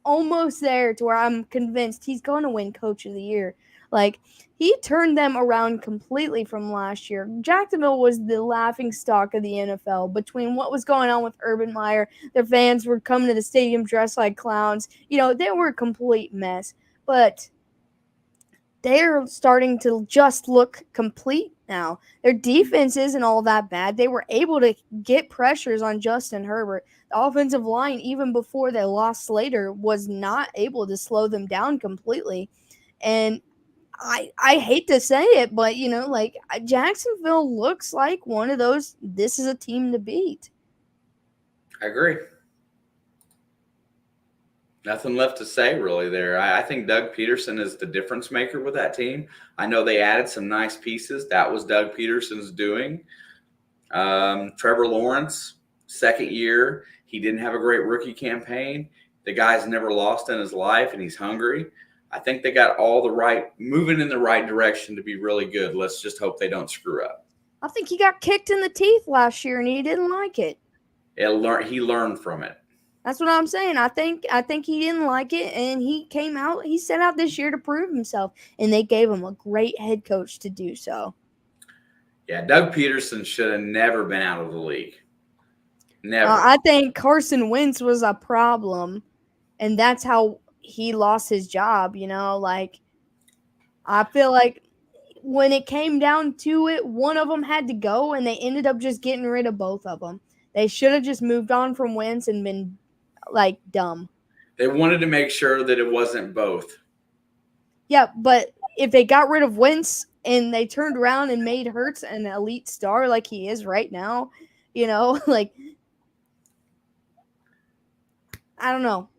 almost there to where I'm convinced he's going to win Coach of the Year. Like, he turned them around completely from last year. Jacksonville was the laughing stock of the NFL between what was going on with Urban Meyer. Their fans were coming to the stadium dressed like clowns. They were a complete mess. But they're starting to just look complete now. Their defense isn't all that bad. They were able to get pressures on Justin Herbert. The offensive line, even before they lost Slater, was not able to slow them down completely. And I hate to say it, but, Jacksonville looks like one of those, this is a team to beat. I agree. Nothing left to say really there. I think Doug Peterson is the difference maker with that team. I know they added some nice pieces. That was Doug Peterson's doing. Trevor Lawrence, second year. He didn't have a great rookie campaign. The guy's never lost in his life, and he's hungry. I think they got all moving in the right direction to be really good. Let's just hope they don't screw up. I think he got kicked in the teeth last year, and he didn't like it. He learned from it. That's what I'm saying. I think he didn't like it, and he set out this year to prove himself, and they gave him a great head coach to do so. Yeah, Doug Peterson should have never been out of the league. Never. I think Carson Wentz was a problem, and that's how he lost his job, like I feel like when it came down to it, one of them had to go, and they ended up just getting rid of both of them. They should have just moved on from Wentz and been like dumb. They wanted to make sure that it wasn't both. Yeah, but if they got rid of Wentz and they turned around and made Hurts an elite star like he is right now, like I don't know.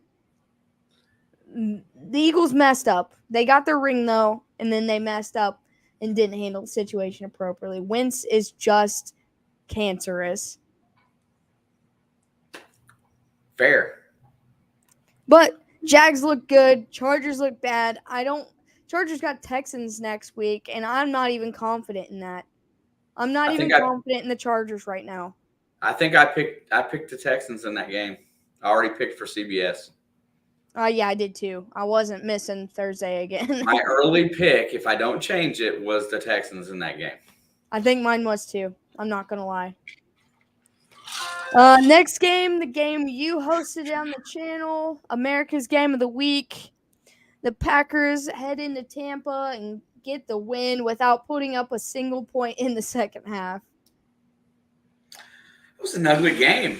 The Eagles messed up. They got their ring, though, and then they messed up and didn't handle the situation appropriately. Wentz is just cancerous. Fair. But Jags look good. Chargers look bad. Chargers got Texans next week, and I'm not even confident in that. I'm not even confident in the Chargers right now. I think I picked the Texans in that game. I already picked for CBS. Yeah, I did too. I wasn't missing Thursday again. My early pick, if I don't change it, was the Texans in that game. I think mine was too. I'm not going to lie. Next game, the game you hosted on the channel, America's Game of the Week. The Packers head into Tampa and get the win without putting up a single point in the second half. It was an ugly game.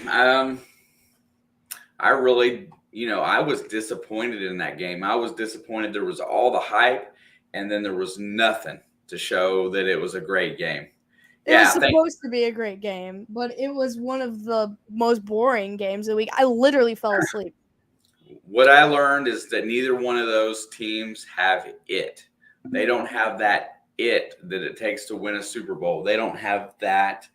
I was disappointed in that game. I was disappointed. There was all the hype, and then there was nothing to show that it was a great game. It was supposed to be a great game, but it was one of the most boring games of the week. I literally fell asleep. What I learned is that neither one of those teams have it. They don't have that it that it takes to win a Super Bowl. They don't have that.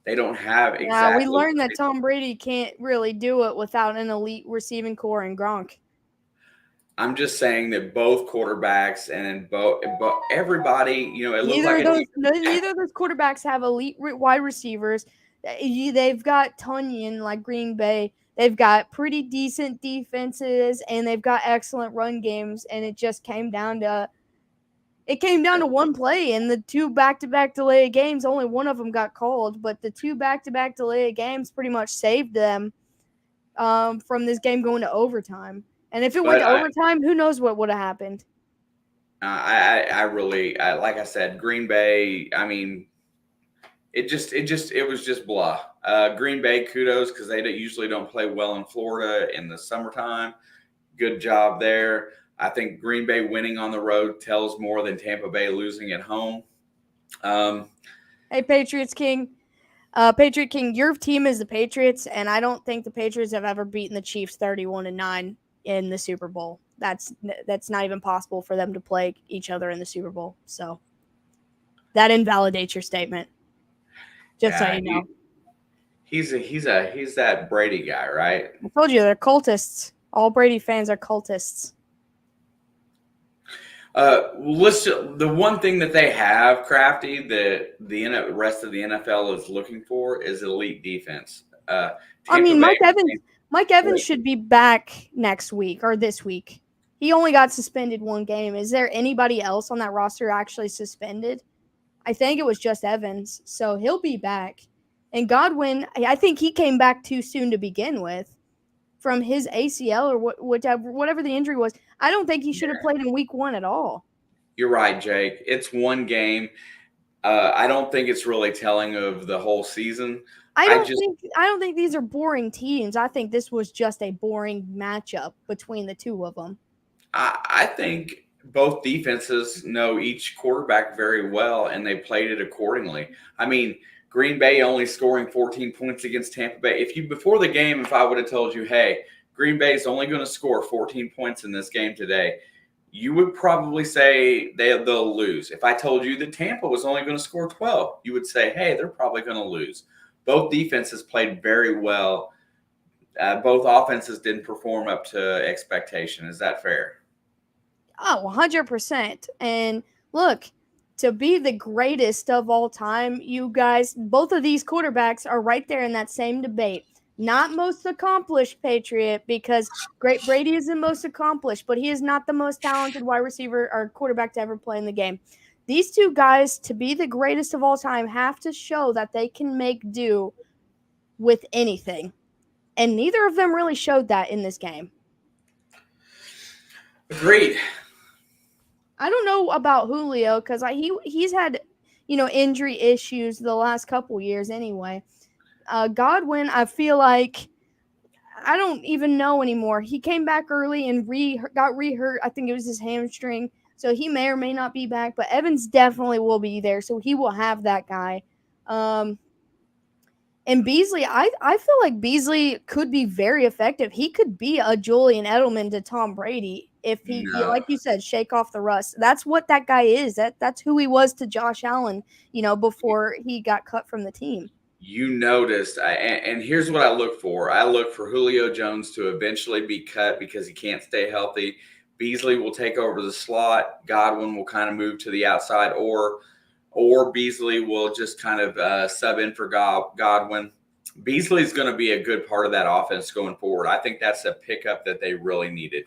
They don't have exactly. Yeah, we learned that Tom Brady can't really do it without an elite receiving core and Gronk. I'm just saying that both quarterbacks and both everybody, it looks neither of those quarterbacks have elite wide receivers. They've got Tunyon like Green Bay. They've got pretty decent defenses, and they've got excellent run games. And it just came down to one play, and the two back-to-back delay games. Only one of them got called, but the two back-to-back delay games pretty much saved them from this game going to overtime. And if it went to overtime, who knows what would have happened? Like I said, Green Bay. I mean, it was just blah. Green Bay, kudos, because they usually don't play well in Florida in the summertime. Good job there. I think Green Bay winning on the road tells more than Tampa Bay losing at home. Hey, Patriots King. Patriot King, your team is the Patriots, and I don't think the Patriots have ever beaten the Chiefs 31-9 in the Super Bowl. That's not even possible for them to play each other in the Super Bowl. So that invalidates your statement. Just so you know. He's that Brady guy, right? I told you they're cultists. All Brady fans are cultists. The one thing that they have, Crafty, that the rest of the NFL is looking for is elite defense. Mike Evans should be back next week or this week. He only got suspended one game. Is there anybody else on that roster actually suspended? I think it was just Evans, so he'll be back. And Godwin, I think he came back too soon to begin with from his ACL or whatever the injury was. I don't think he should have played in week 1 at all. You're right, Jake. It's one game. I don't think it's really telling of the whole season. I don't think these are boring teams. I think this was just a boring matchup between the two of them. I think both defenses know each quarterback very well, and they played it accordingly. I mean, Green Bay only scoring 14 points against Tampa Bay. Before the game, if I would have told you, hey, Green Bay is only going to score 14 points in this game today, you would probably say they'll lose. If I told you that Tampa was only going to score 12, you would say, hey, they're probably going to lose. Both defenses played very well. Both offenses didn't perform up to expectation. Is that fair? Oh, 100%. And look, to be the greatest of all time, you guys, both of these quarterbacks are right there in that same debate. Not most accomplished Patriot, because Great Brady is the most accomplished, but he is not the most talented wide receiver or quarterback to ever play in the game. These two guys, to be the greatest of all time, have to show that they can make do with anything. And neither of them really showed that in this game. Agreed. I don't know about Julio because he's had, injury issues the last couple years anyway. Godwin, I feel like I don't even know anymore. He came back early and got re-hurt. I think it was his hamstring, so he may or may not be back. But Evans definitely will be there, so he will have that guy. And Beasley, I feel like Beasley could be very effective. He could be a Julian Edelman to Tom Brady if he, like you said, shake off the rust. That's what that guy is. That's who he was to Josh Allen, before he got cut from the team. You noticed, and here's what I look for. I look for Julio Jones to eventually be cut because he can't stay healthy. Beasley will take over the slot. Godwin will kind of move to the outside, or Beasley will just kind of sub in for Godwin. Beasley is going to be a good part of that offense going forward. I think that's a pickup that they really needed.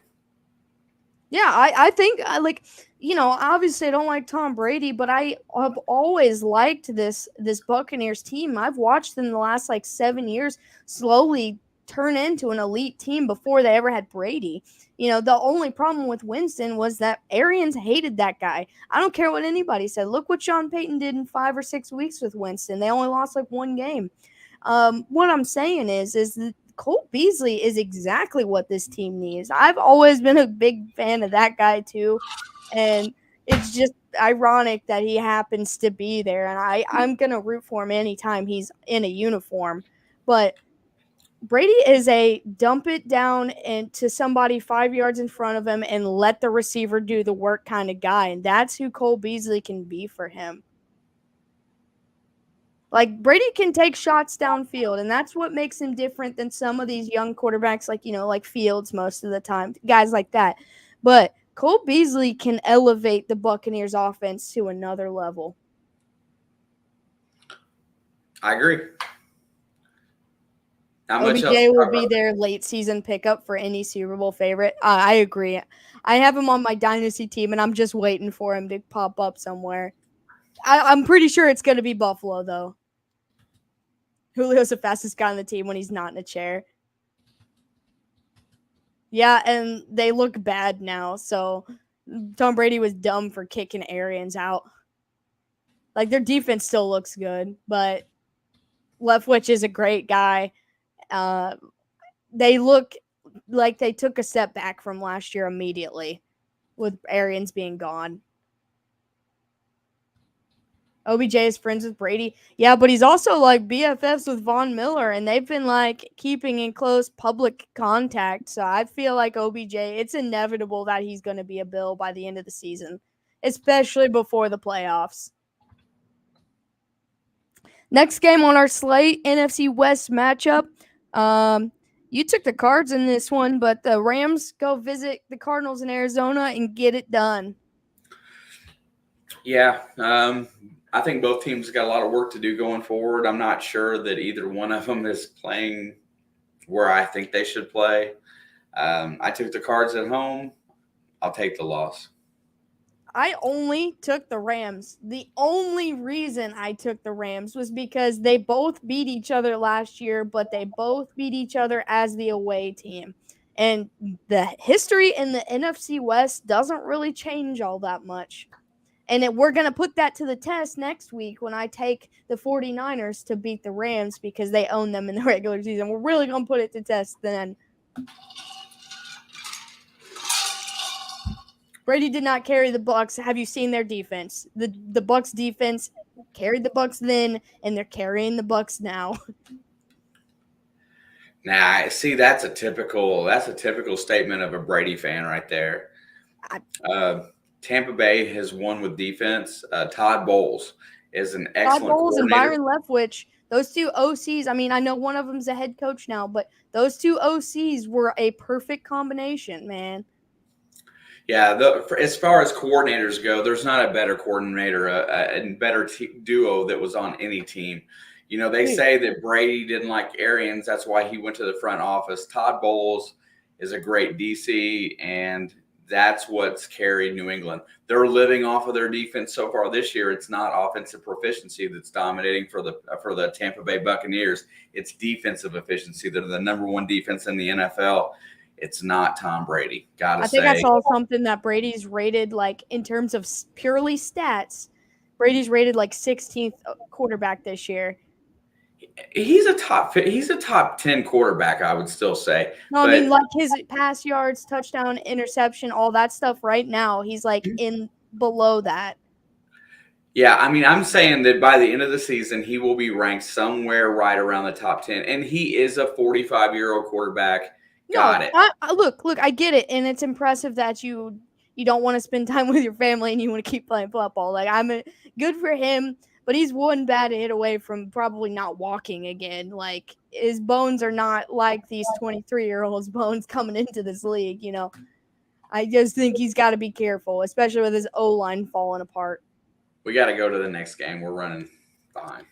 Yeah, I think, obviously I don't like Tom Brady, but I have always liked this Buccaneers team. I've watched them the last 7 years slowly turn into an elite team before they ever had Brady. The only problem with Winston was that Arians hated that guy. I don't care what anybody said. Look what Sean Payton did in 5 or 6 weeks with Winston. They only lost one game. What I'm saying is that Cole Beasley is exactly what this team needs. I've always been a big fan of that guy too, and it's just ironic that he happens to be there, and I'm going to root for him anytime he's in a uniform. But Brady is a dump it down and to somebody 5 yards in front of him and let the receiver do the work kind of guy, and that's who Cole Beasley can be for him. Brady can take shots downfield, and that's what makes him different than some of these young quarterbacks like Fields most of the time, guys like that. But Cole Beasley can elevate the Buccaneers offense to another level. I agree. OBJ will be their late season pickup for any Super Bowl favorite. I agree. I have him on my dynasty team, and I'm just waiting for him to pop up somewhere. I'm pretty sure it's going to be Buffalo, though. Julio's the fastest guy on the team when he's not in a chair. Yeah, and they look bad now, so Tom Brady was dumb for kicking Arians out. Their defense still looks good, but Leftwich is a great guy. They look like they took a step back from last year immediately with Arians being gone. OBJ is friends with Brady. Yeah, but he's also BFFs with Von Miller, and they've been keeping in close public contact. So I feel like OBJ, it's inevitable that he's going to be a Bill by the end of the season, especially before the playoffs. Next game on our slate, NFC West matchup. You took the Cards in this one, but the Rams go visit the Cardinals in Arizona and get it done. Yeah, I think both teams got a lot of work to do going forward. I'm not sure that either one of them is playing where I think they should play. I took the Cards at home. I'll take the loss. I only took the Rams. The only reason I took the Rams was because they both beat each other last year, but they both beat each other as the away team. And the history in the NFC West doesn't really change all that much. And we're going to put that to the test next week when I take the 49ers to beat the Rams because they own them in the regular season. We're really going to put it to test then. Brady did not carry the Bucs. Have you seen their defense? The Bucs defense carried the Bucs then, and they're carrying the Bucs now. Nah, see, that's a typical statement of a Brady fan right there. I, Uh, Tampa Bay has won with defense. Todd Bowles is an Todd excellent Bowles and coordinator. Byron Leftwich, those two OCs. I mean, I know one of them's a head coach now, but those two OCs were a perfect combination, man. Yeah, as far as coordinators go, there's not a better coordinator and better duo that was on any team. You know, they Dude, say that Brady didn't like Arians. That's why he went to the front office. Todd Bowles is a great DC, and that's what's carried New England. They're living off of their defense so far this year. It's not offensive proficiency that's dominating for the Tampa Bay Buccaneers. It's defensive efficiency. They're the number one defense in the NFL. It's not Tom Brady. Gotta I think I say, saw something that Brady's rated like in terms of purely stats. Brady's rated like 16th quarterback this year. he's a top 10 quarterback, I would still say. No, I mean But like his pass yards, touchdown, interception, all that stuff. Right now, he's like in below that. yeah, I mean, I'm saying that by the end of the season, he will be ranked somewhere right around the top 10. And he is a 45-year-old quarterback. Got No, it. look, I get it, and it's impressive that you don't want to spend time with your family and you want to keep playing football. Like good for him, but he's one bad hit away from probably not walking again. Like his bones are not like these 23-year-olds' bones coming into this league. I just think he's got to be careful, especially with his O line falling apart. We got to go to the next game. We're running behind.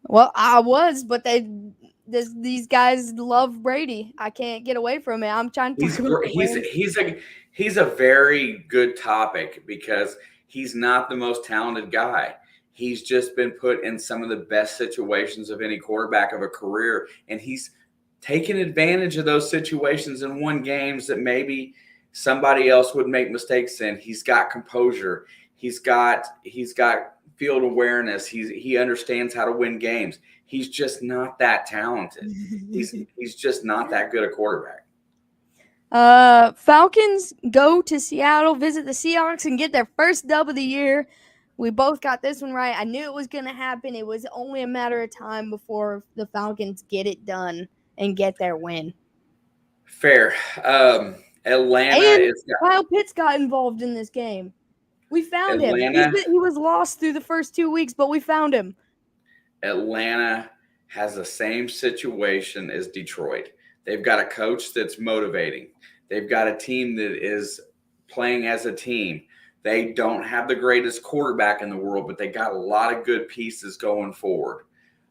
Well, I was, but these guys love Brady. I can't get away from it. I'm trying to talk about the win. He's a very good topic because he's not the most talented guy. He's just been put in some of the best situations of any quarterback of a career, and he's taken advantage of those situations and won games that maybe somebody else would make mistakes in. He's got composure. He's got field awareness. He understands how to win games. He's just not that talented. He's just not that good a quarterback. Falcons go to Seattle, visit the Seahawks, and get their first dub of the year. We both got this one right. I knew it was going to happen. It was only a matter of time before the Falcons get it done and get their win. Fair. Atlanta and Kyle Pitts got involved in this game. We found him. He was lost through the first 2 weeks, but we found him. Atlanta has the same situation as Detroit. They've got a coach that's motivating. They've got a team that is playing as a team. They don't have the greatest quarterback in the world, but they got a lot of good pieces going forward.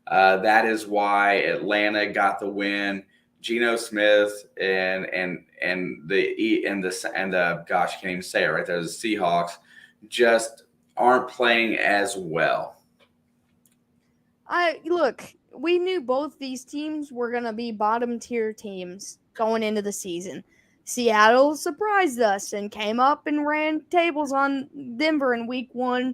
That is why Atlanta got the win. Geno Smith and the gosh, I can't even say it right there. The Seahawks just aren't playing as well. We knew both these teams were going to be bottom tier teams going into the season. Seattle surprised us and came up and ran tables on Denver in week 1.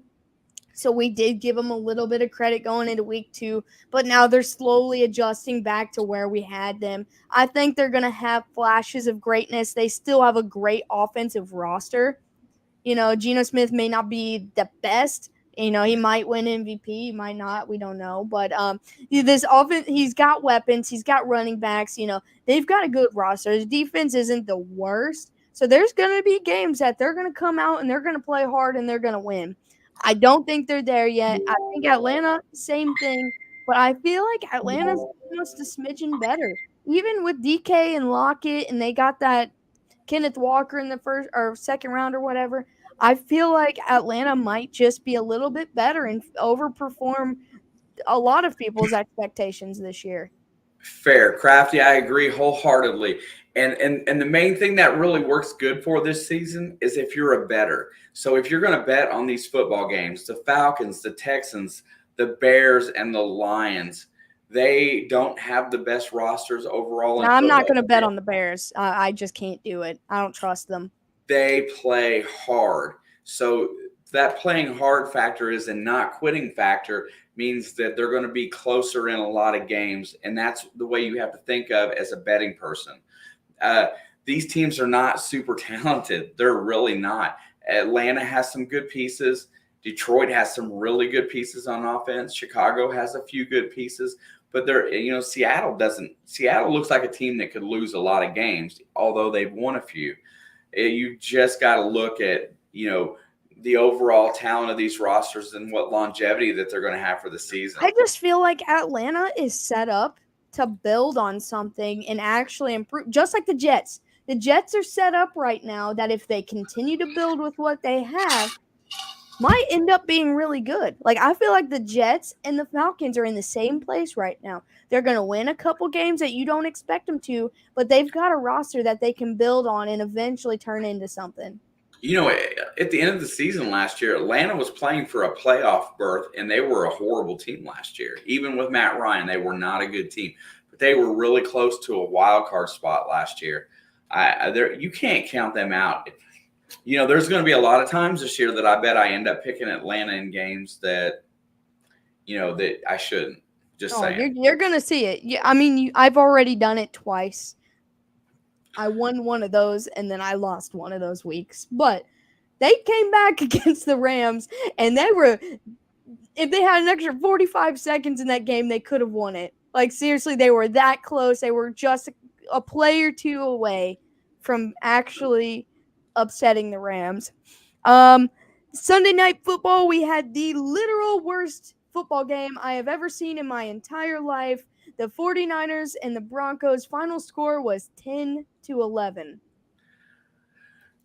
So we did give them a little bit of credit going into week 2, but now they're slowly adjusting back to where we had them. I think they're going to have flashes of greatness. They still have a great offensive roster. Geno Smith may not be the best. He might win MVP, he might not. We don't know. But this offense, he's got weapons. He's got running backs. They've got a good roster. His defense isn't the worst. So there's going to be games that they're going to come out and they're going to play hard and they're going to win. I don't think they're there yet. I think Atlanta, same thing. But I feel like Atlanta's almost a smidgen better. Even with DK and Lockett, and they got that Kenneth Walker in the first or second round or whatever, I feel like Atlanta might just be a little bit better and overperform a lot of people's expectations this year. Fair, Crafty, I agree wholeheartedly. And the main thing that really works good for this season is if you're a bettor. So if you're going to bet on these football games, the Falcons, the Texans, the Bears, and the Lions, they don't have the best rosters overall. I'm not going to bet on the Bears. I just can't do it. I don't trust them. They play hard. So that playing hard factor is a not quitting factor means that they're going to be closer in a lot of games. And that's the way you have to think of as a betting person. These teams are not super talented. They're really not. Atlanta has some good pieces. Detroit has some really good pieces on offense. Chicago has a few good pieces. But Seattle doesn't. Seattle looks like a team that could lose a lot of games, although they've won a few. You just got to look at the overall talent of these rosters and what longevity that they're going to have for the season. I just feel like Atlanta is set up to build on something and actually improve, just like the Jets. The Jets are set up right now that if they continue to build with what they have, might end up being really good. Like, I feel like the Jets and the Falcons are in the same place right now. They're going to win a couple games that you don't expect them to, but they've got a roster that they can build on and eventually turn into something. At the end of the season last year, Atlanta was playing for a playoff berth, and they were a horrible team last year. Even with Matt Ryan, they were not a good team. But they were really close to a wild card spot last year. You can't count them out. There's going to be a lot of times this year that I bet I end up picking Atlanta in games that I shouldn't. Just saying. You're going to see it. Yeah, I mean, I've already done it twice. I won one of those, and then I lost one of those weeks. But they came back against the Rams, and if they had an extra 45 seconds in that game, they could have won it. Like, seriously, they were that close. They were just a play or two away from actually upsetting the Rams. Sunday Night Football, we had the literal worst football game I have ever seen in my entire life. The 49ers and the Broncos, final score was 10-11.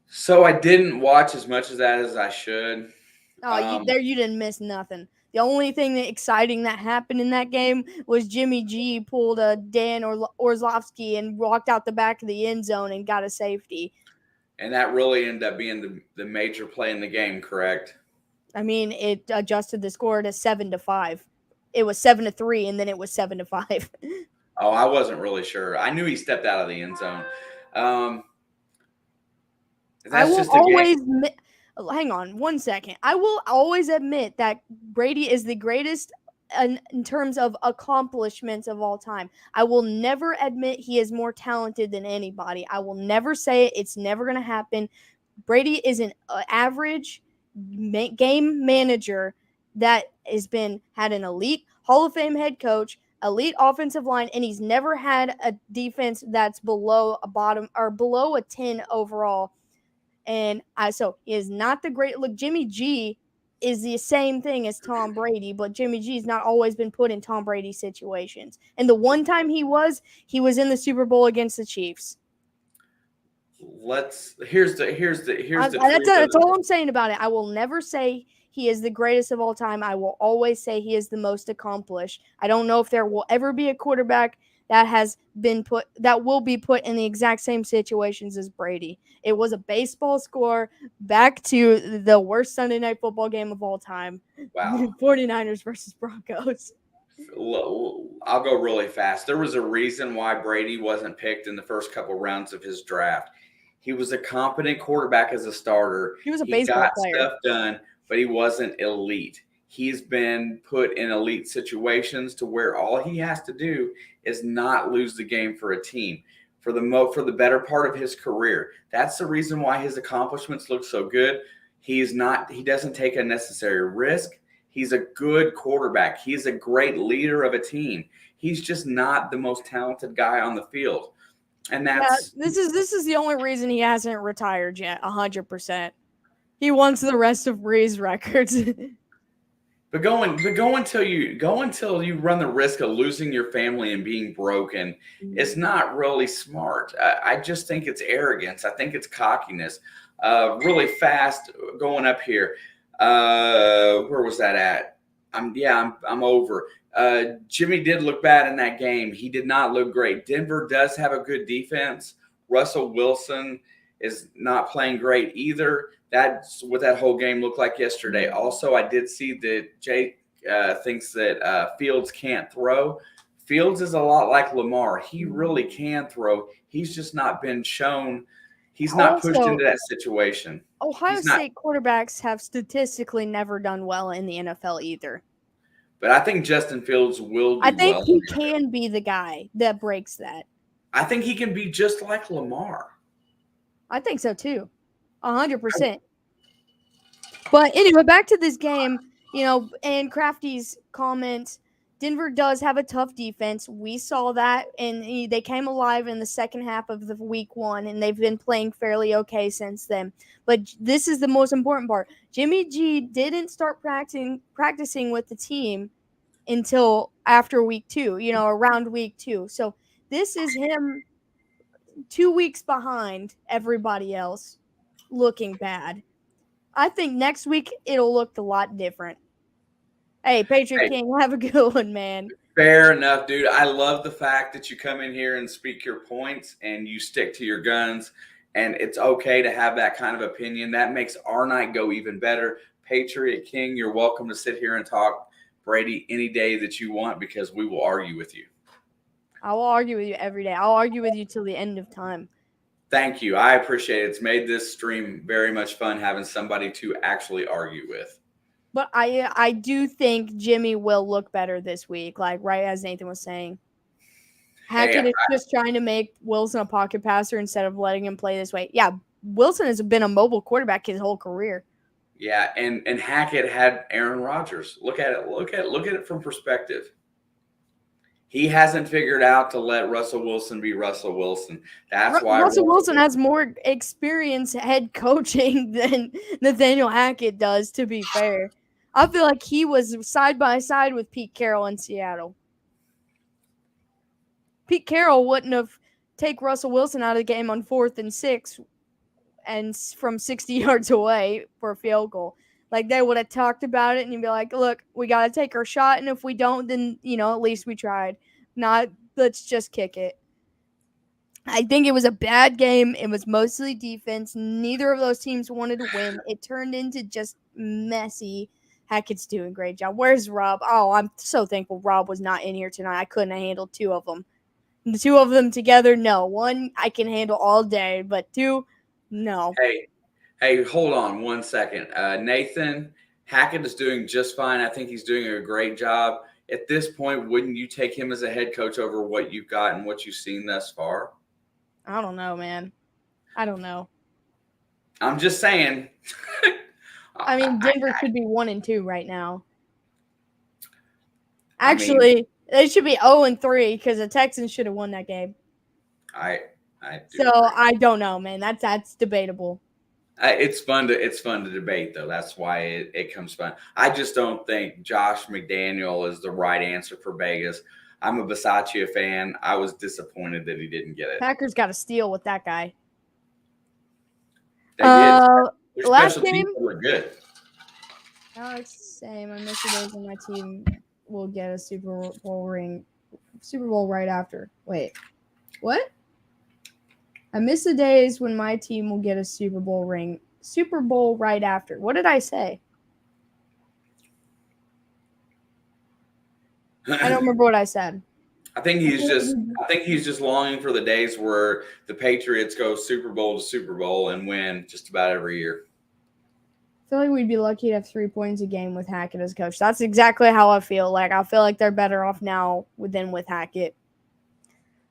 So I didn't watch as much of that as I should. You didn't miss nothing. The only thing exciting that happened in that game was Jimmy G pulled a Dan Orlovsky and walked out the back of the end zone and got a safety. And that really ended up being the major play in the game, correct? I mean, it adjusted the score to 7-5. It was 7-3, and then it was 7-5. Oh, I wasn't really sure. I knew he stepped out of the end zone. Hang on 1 second. I will always admit that Brady is the greatest in terms of accomplishments of all time. I will never admit he is more talented than anybody. I will never say it. It's never going to happen. Brady is an average game manager that had an elite Hall of Fame head coach, elite offensive line, and he's never had a defense that's below a 10 overall. And so he is not the great. Look, Jimmy G is the same thing as Tom Brady, but Jimmy G's not always been put in Tom Brady situations. And the one time he was in the Super Bowl against the Chiefs. Here's that's all I'm saying about it. I will never say he is the greatest of all time. I will always say he is the most accomplished. I don't know if there will ever be a quarterback that will be put in the exact same situations as Brady. It was a baseball score back to the worst Sunday Night Football game of all time. Wow. 49ers versus Broncos. I'll go really fast. There was a reason why Brady wasn't picked in the first couple rounds of his draft. He was a competent quarterback as a starter. He was a baseball player. He got stuff done, but he wasn't elite. He's been put in elite situations to where all he has to do is not lose the game for a team for the better part of his career. That's the reason why his accomplishments look so good. He doesn't take unnecessary risk. He's a good quarterback. He's a great leader of a team. He's just not the most talented guy on the field. And this is the only reason he hasn't retired yet, 100%. He wants the rest of Bree's records. But go until you run the risk of losing your family and being broken. It's not really smart. I just think it's arrogance. I think it's cockiness. Really fast going up here. Where was that at? I'm over. Jimmy did look bad in that game. He did not look great. Denver does have a good defense. Russell Wilson is not playing great either. That's what that whole game looked like yesterday. Also, I did see that Jake thinks that Fields can't throw. Fields is a lot like Lamar. He really can throw. He's just not been shown. He's not pushed into that situation. Ohio State quarterbacks have statistically never done well in the NFL either. But I think Justin Fields will do well. I think he can be the guy that breaks that. I think he can be just like Lamar. I think so too. 100%. But anyway, back to this game, and Crafty's comment, Denver does have a tough defense. We saw that, and they came alive in the second half of the week 1, and they've been playing fairly okay since then. But this is the most important part. Jimmy G didn't start practicing with the team until after week 2, around week 2. So this is him 2 weeks behind everybody else, looking bad. I think next week it'll look a lot different. Hey, Patriot King, have a good one, man. Fair enough, dude. I love the fact that you come in here and speak your points and you stick to your guns. And it's okay to have that kind of opinion. That makes our night go even better. Patriot King, you're welcome to sit here and talk Brady any day that you want because we will argue with you. I will argue with you every day. I'll argue with you till the end of time. Thank you. I appreciate it. It's made this stream very much fun having somebody to actually argue with. But I do think Jimmy will look better this week, like right as Nathan was saying. Hackett is just trying to make Wilson a pocket passer instead of letting him play this way. Yeah, Wilson has been a mobile quarterback his whole career. Yeah, and Hackett had Aaron Rodgers. Look at it. Look at it from perspective. He hasn't figured out to let Russell Wilson be Russell Wilson. That's why Russell Wilson has more experience head coaching than Nathaniel Hackett does, to be fair. I feel like he was side by side with Pete Carroll in Seattle. Pete Carroll wouldn't have taken Russell Wilson out of the game on 4th and 6 and from 60 yards away for a field goal. Like, they would have talked about it and you'd be like, look, we got to take our shot. And if we don't, then, at least we tried. Not, let's just kick it. I think it was a bad game. It was mostly defense. Neither of those teams wanted to win. It turned into just messy. Hackett's doing a great job. Where's Rob? Oh, I'm so thankful Rob was not in here tonight. I couldn't have handled 2 of them. The 2 of them together, no. 1 I can handle all day, but 2, no. Hey, hold on 1 second. Nathan, Hackett is doing just fine. I think he's doing a great job. At this point, wouldn't you take him as a head coach over what you've got and what you've seen thus far? I don't know, man. I don't know. I'm just saying. I mean, Denver should be 1-2 right now. Actually, they should be 0-3 because the Texans should have won that game. I don't know, man. That's debatable. It's fun to debate, though. That's why it comes fun. I just don't think Josh McDaniel is the right answer for Vegas. I'm a Bisaccia fan. I was disappointed that he didn't get it. Packers got a steal with that guy. They did. Their last special game teams were good. Alex, same. I miss the days when my team will get a Super Bowl right after. Wait, what? I miss the days when my team will get a Super Bowl right after. What did I say? I don't remember what I said. I think he's just longing for the days where the Patriots go Super Bowl to Super Bowl and win just about every year. I feel like we'd be lucky to have 3 points a game with Hackett as coach. That's exactly how I feel. Like, I feel like they're better off now than with Hackett.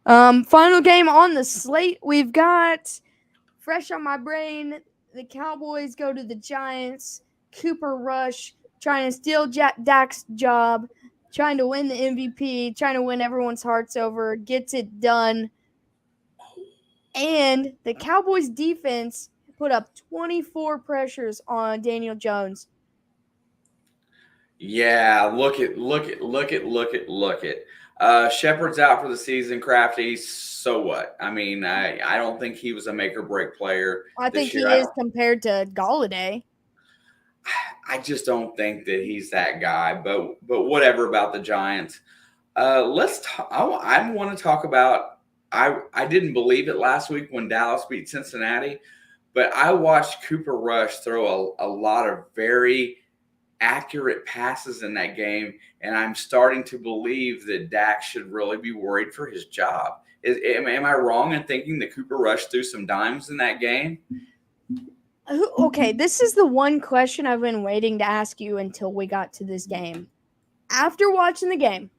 Final game on the slate. We've got, fresh on my brain, the Cowboys go to the Giants. Cooper Rush trying to steal Dak's job, trying to win the MVP, trying to win everyone's hearts over, gets it done. And the Cowboys defense put up 24 pressures on Daniel Jones. Yeah, look at. Shepard's out for the season. Crafty, so what? I mean, I don't think he was a make or break player. I think he is compared to Galladay. I just don't think that he's that guy. But whatever about the Giants. Let's talk. I want to talk about. I didn't believe it last week when Dallas beat Cincinnati, but I watched Cooper Rush throw a lot of very accurate passes in that game, and I'm starting to believe that Dak should really be worried for his job. Am I wrong in thinking that Cooper Rush threw some dimes in that game? Okay, this is the one question I've been waiting to ask you until we got to this game. After watching the game,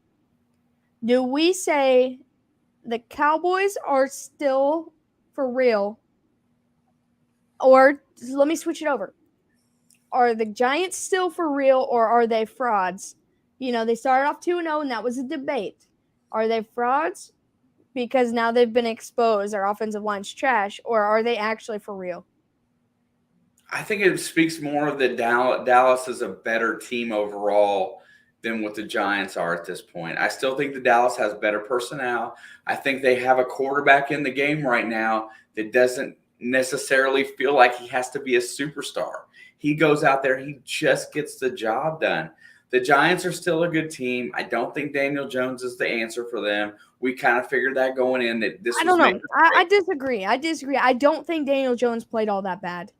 do we say the Cowboys are still for real? Or let me switch it over. Are the Giants still for real, or are they frauds? They started off 2-0, and that was a debate. Are they frauds because now they've been exposed, their offensive line's trash, or are they actually for real? I think it speaks more of that Dallas is a better team overall than what the Giants are at this point. I still think the Dallas has better personnel. I think they have a quarterback in the game right now that doesn't necessarily feel like he has to be a superstar. He goes out there, he just gets the job done. The Giants are still a good team. I don't think Daniel Jones is the answer for them. We kind of figured that going in that this I was don't know. I disagree. I don't think Daniel Jones played all that bad.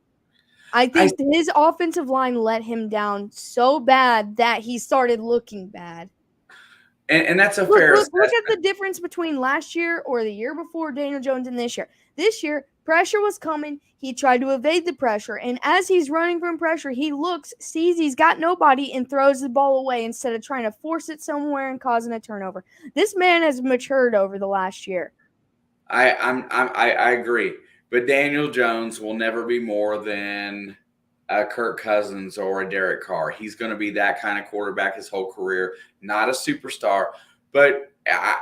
I think his offensive line let him down so bad that he started looking bad. And that's a fair assessment. Look at the difference between last year or the year before Daniel Jones and this year. This year, pressure was coming. He tried to evade the pressure. And as he's running from pressure, he sees he's got nobody, and throws the ball away instead of trying to force it somewhere and causing a turnover. This man has matured over the last year. I agree. But Daniel Jones will never be more than a Kirk Cousins or a Derek Carr. He's going to be that kind of quarterback his whole career, not a superstar. But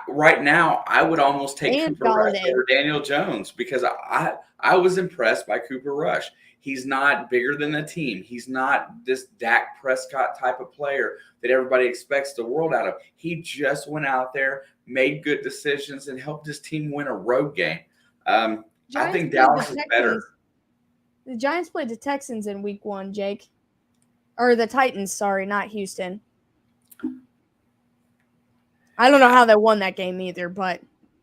right now, I would almost take Cooper Rush over Daniel Jones because I was impressed by Cooper Rush. He's not bigger than the team. He's not this Dak Prescott type of player that everybody expects the world out of. He just went out there, made good decisions, and helped his team win a road game. I think Dallas is better. The Giants played the Texans in week 1, Jake. Or the Titans, sorry, not Houston. I don't know how they won that game either, but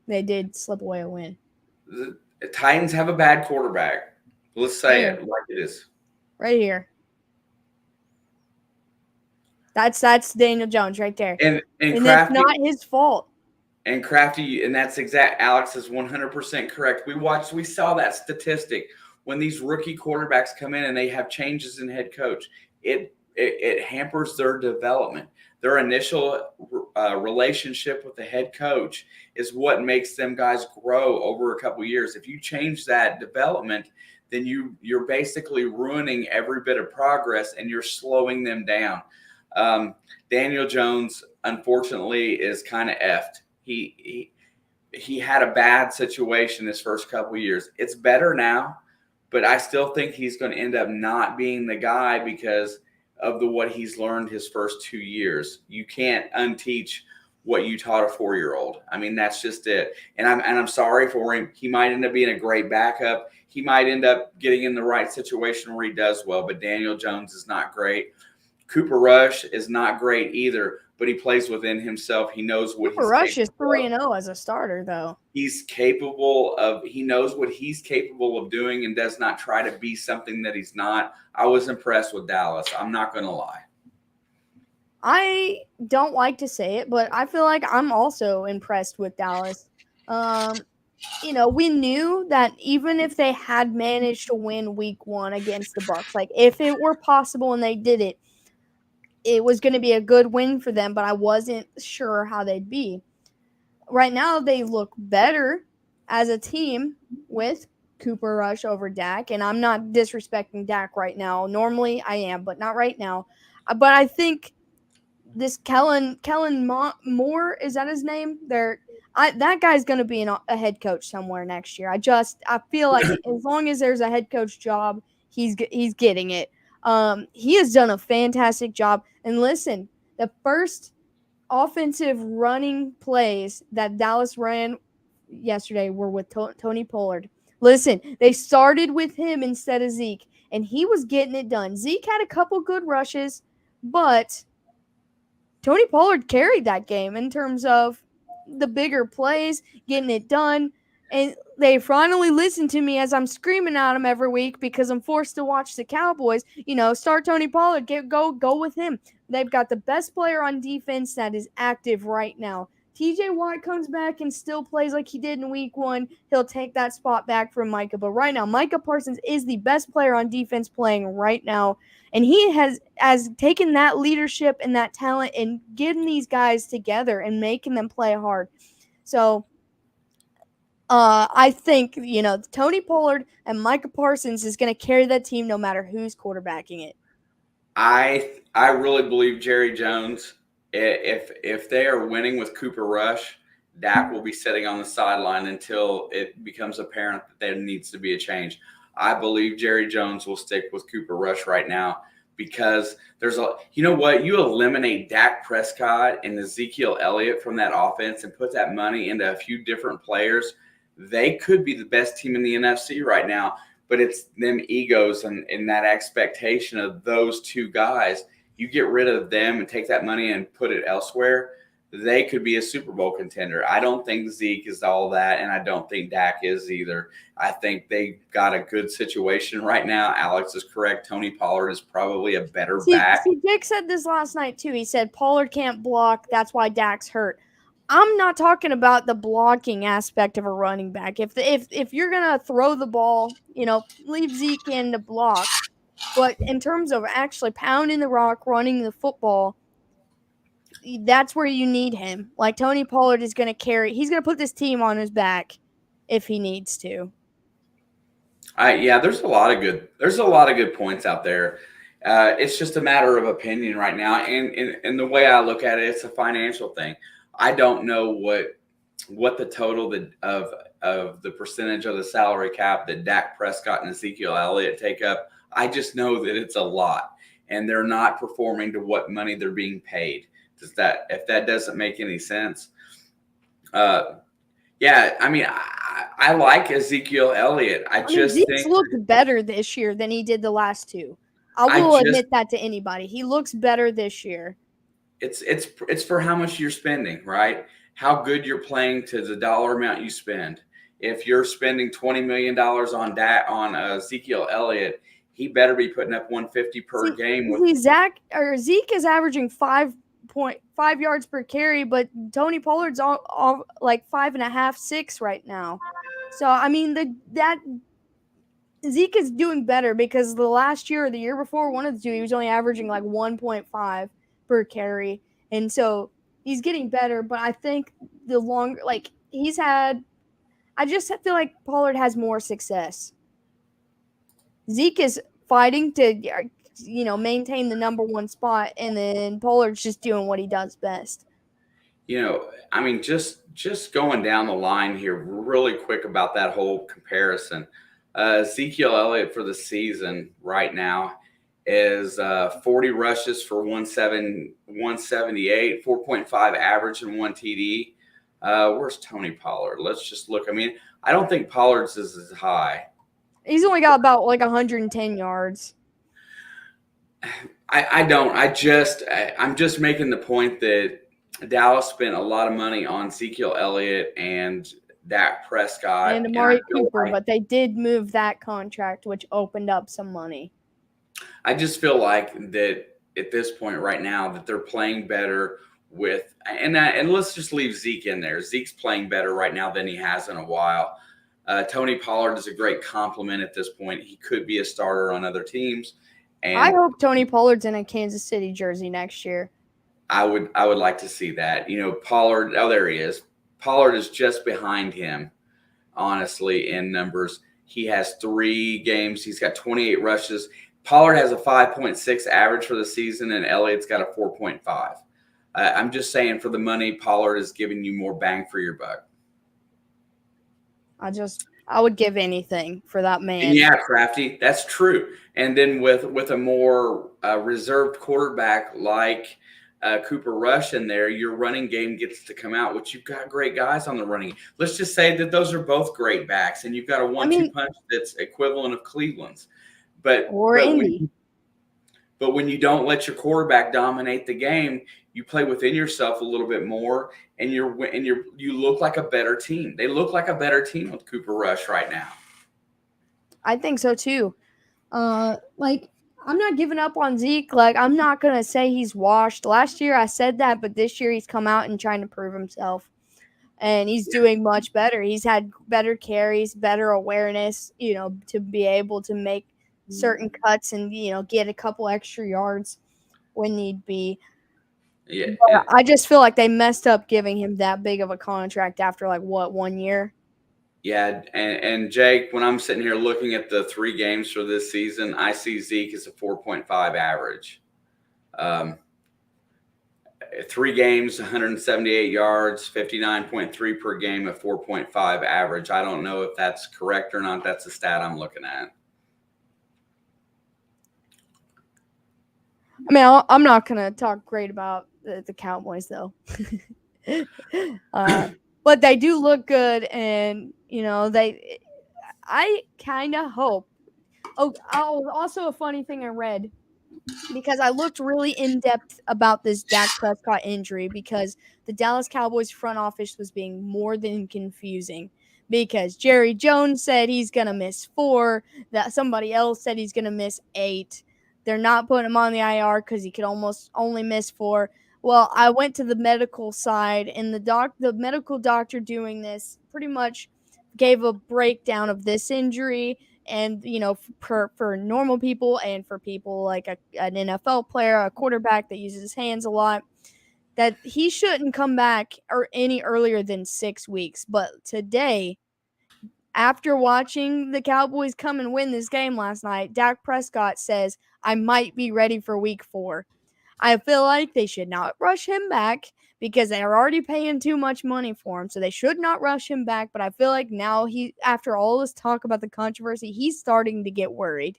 they did slip away a win. The Titans have a bad quarterback. Let's say it like it is. Right here. That's Daniel Jones right there. And Crafty, that's not his fault. And Crafty, and that's exact. Alex is 100% correct. We saw that statistic. When these rookie quarterbacks come in and they have changes in head coach, it hampers their development. Their initial relationship with the head coach is what makes them guys grow over a couple of years. If you change that development, then you're basically ruining every bit of progress and you're slowing them down. Daniel Jones, unfortunately, is kind of effed. He had a bad situation his first couple of years. It's better now, but I still think he's going to end up not being the guy because of what he's learned his first 2 years. You can't unteach what you taught a 4-year-old. I mean, that's just it. And I'm sorry for him. He might end up being a great backup. He might end up getting in the right situation where he does well, but Daniel Jones is not great. Cooper Rush is not great either, but he plays within himself. He knows what Cooper Rush is 3-0 as a starter, though. He knows what he's capable of doing and does not try to be something that he's not. I was impressed with Dallas. I'm not going to lie. I don't like to say it, but I feel like I'm also impressed with Dallas. We knew that even if they had managed to win week 1 against the Bucs, like if it were possible and they did it, it was going to be a good win for them, but I wasn't sure how they'd be. Right now, they look better as a team with Cooper Rush over Dak, and I'm not disrespecting Dak right now. Normally, I am, but not right now. But I think this Kellen Moore, is that his name? That guy's going to be a head coach somewhere next year. I feel like as long as there's a head coach job, he's getting it. He has done a fantastic job. And listen, the first offensive running plays that Dallas ran yesterday were with Tony Pollard. Listen, they started with him instead of Zeke, and he was getting it done. Zeke had a couple good rushes, but Tony Pollard carried that game in terms of the bigger plays, getting it done. And they finally listen to me as I'm screaming at them every week because I'm forced to watch the Cowboys. Start Tony Pollard, go with him. They've got the best player on defense that is active right now. TJ Watt comes back and still plays like he did in week 1. He'll take that spot back from Micah. But right now, Micah Parsons is the best player on defense playing right now. And he has taken that leadership and that talent and getting these guys together and making them play hard. So I think, Tony Pollard and Micah Parsons is going to carry that team no matter who's quarterbacking it. I really believe Jerry Jones If they are winning with Cooper Rush, Dak will be sitting on the sideline until it becomes apparent that there needs to be a change. I believe Jerry Jones will stick with Cooper Rush right now because you know what? You eliminate Dak Prescott and Ezekiel Elliott from that offense and put that money into a few different players. They could be the best team in the NFC right now, but it's them egos and that expectation of those two guys. You get rid of them and take that money and put it elsewhere, they could be a Super Bowl contender. I don't think Zeke is all that, and I don't think Dak is either. I think they got a good situation right now. Alex is correct. Tony Pollard is probably a better back. Jake said this last night, too. He said Pollard can't block. That's why Dak's hurt. I'm not talking about the blocking aspect of a running back. If you're going to throw the ball, leave Zeke in to block. But in terms of actually pounding the rock, running the football, that's where you need him. Like Tony Pollard is going to he's going to put this team on his back if he needs to. There's a lot of good points out there. It's just a matter of opinion right now. And the way I look at it, it's a financial thing. I don't know what the total of the percentage of the salary cap that Dak Prescott and Ezekiel Elliott take up. I just know that it's a lot, and they're not performing to what money they're being paid. If that doesn't make any sense? I like Ezekiel Elliott. Zeke's looked better this year than he did the last two. I will admit that to anybody. He looks better this year. It's for how much you're spending, right? How good you're playing to the dollar amount you spend. If you're spending $20 million on Ezekiel Elliott, he better be putting up 150 per game. Zeke is averaging 5.5 yards per carry, but Tony Pollard's all like 5.5, 6 right now. So I mean that Zeke is doing better because the last year or the year before, one of the two, he was only averaging like 1.5 per carry, and so he's getting better. But I think I just feel like Pollard has more success. Zeke is fighting to maintain the number one spot, and then Pollard's just doing what he does best. Just going down the line here really quick about that whole comparison. Ezekiel Elliott for the season right now is 40 rushes for 178, 4.5 average and 1 TD. Where's Tony Pollard? Let's just look. I don't think Pollard's is as high. He's only got about like 110 yards. I'm just making the point that Dallas spent a lot of money on Ezekiel Elliott and Dak Prescott and Amari Cooper, but they did move that contract, which opened up some money. I just feel like that at this point right now that they're playing better with and let's just leave Zeke in there. Zeke's playing better right now than he has in a while. Tony Pollard is a great compliment at this point. He could be a starter on other teams. And I hope Tony Pollard's in a Kansas City jersey next year. I would like to see that. Pollard, there he is. Pollard is just behind him, honestly, in numbers. He has 3 games. He's got 28 rushes. Pollard has a 5.6 average for the season, and Elliott's got a 4.5. I'm just saying, for the money, Pollard is giving you more bang for your buck. I would give anything for that man. And yeah, Crafty, that's true. And then with a more reserved quarterback like Cooper Rush in there, your running game gets to come out, which you've got great guys on the running. Let's just say that those are both great backs, and you've got a 1-2 punch that's equivalent of Cleveland's. But when you don't let your quarterback dominate the game, you play within yourself a little bit more, and you look like a better team. They look like a better team with Cooper Rush right now. I think so too. I'm not giving up on Zeke. I'm not gonna say he's washed. Last year I said that, but this year he's come out and trying to prove himself, and he's doing much better. He's had better carries, better awareness, to be able to make certain cuts and get a couple extra yards when need be. Yeah, I just feel like they messed up giving him that big of a contract after 1 year. Yeah, and Jake, when I'm sitting here looking at the 3 games for this season, I see Zeke as a 4.5 average. 3 games, 178 yards, 59.3 per game, a 4.5 average. I don't know if that's correct or not. That's the stat I'm looking at. I mean, I'm not gonna talk great about the Cowboys though, but they do look good, and I kind of hope. Oh, also a funny thing I read, because I looked really in depth about this Dak Prescott injury, because the Dallas Cowboys front office was being more than confusing, because Jerry Jones said he's going to miss 4, that somebody else said he's going to miss 8. They're not putting him on the IR because he could almost only miss 4. Well, I went to the medical side, and the medical doctor doing this pretty much gave a breakdown of this injury, and for normal people and for people like an NFL player, a quarterback that uses his hands a lot, that he shouldn't come back or any earlier than 6 weeks. But today, after watching the Cowboys come and win this game last night, Dak Prescott says, I might be ready for week 4. I feel like they should not rush him back, because they are already paying too much money for him, so they should not rush him back. But I feel like now, after all this talk about the controversy, he's starting to get worried.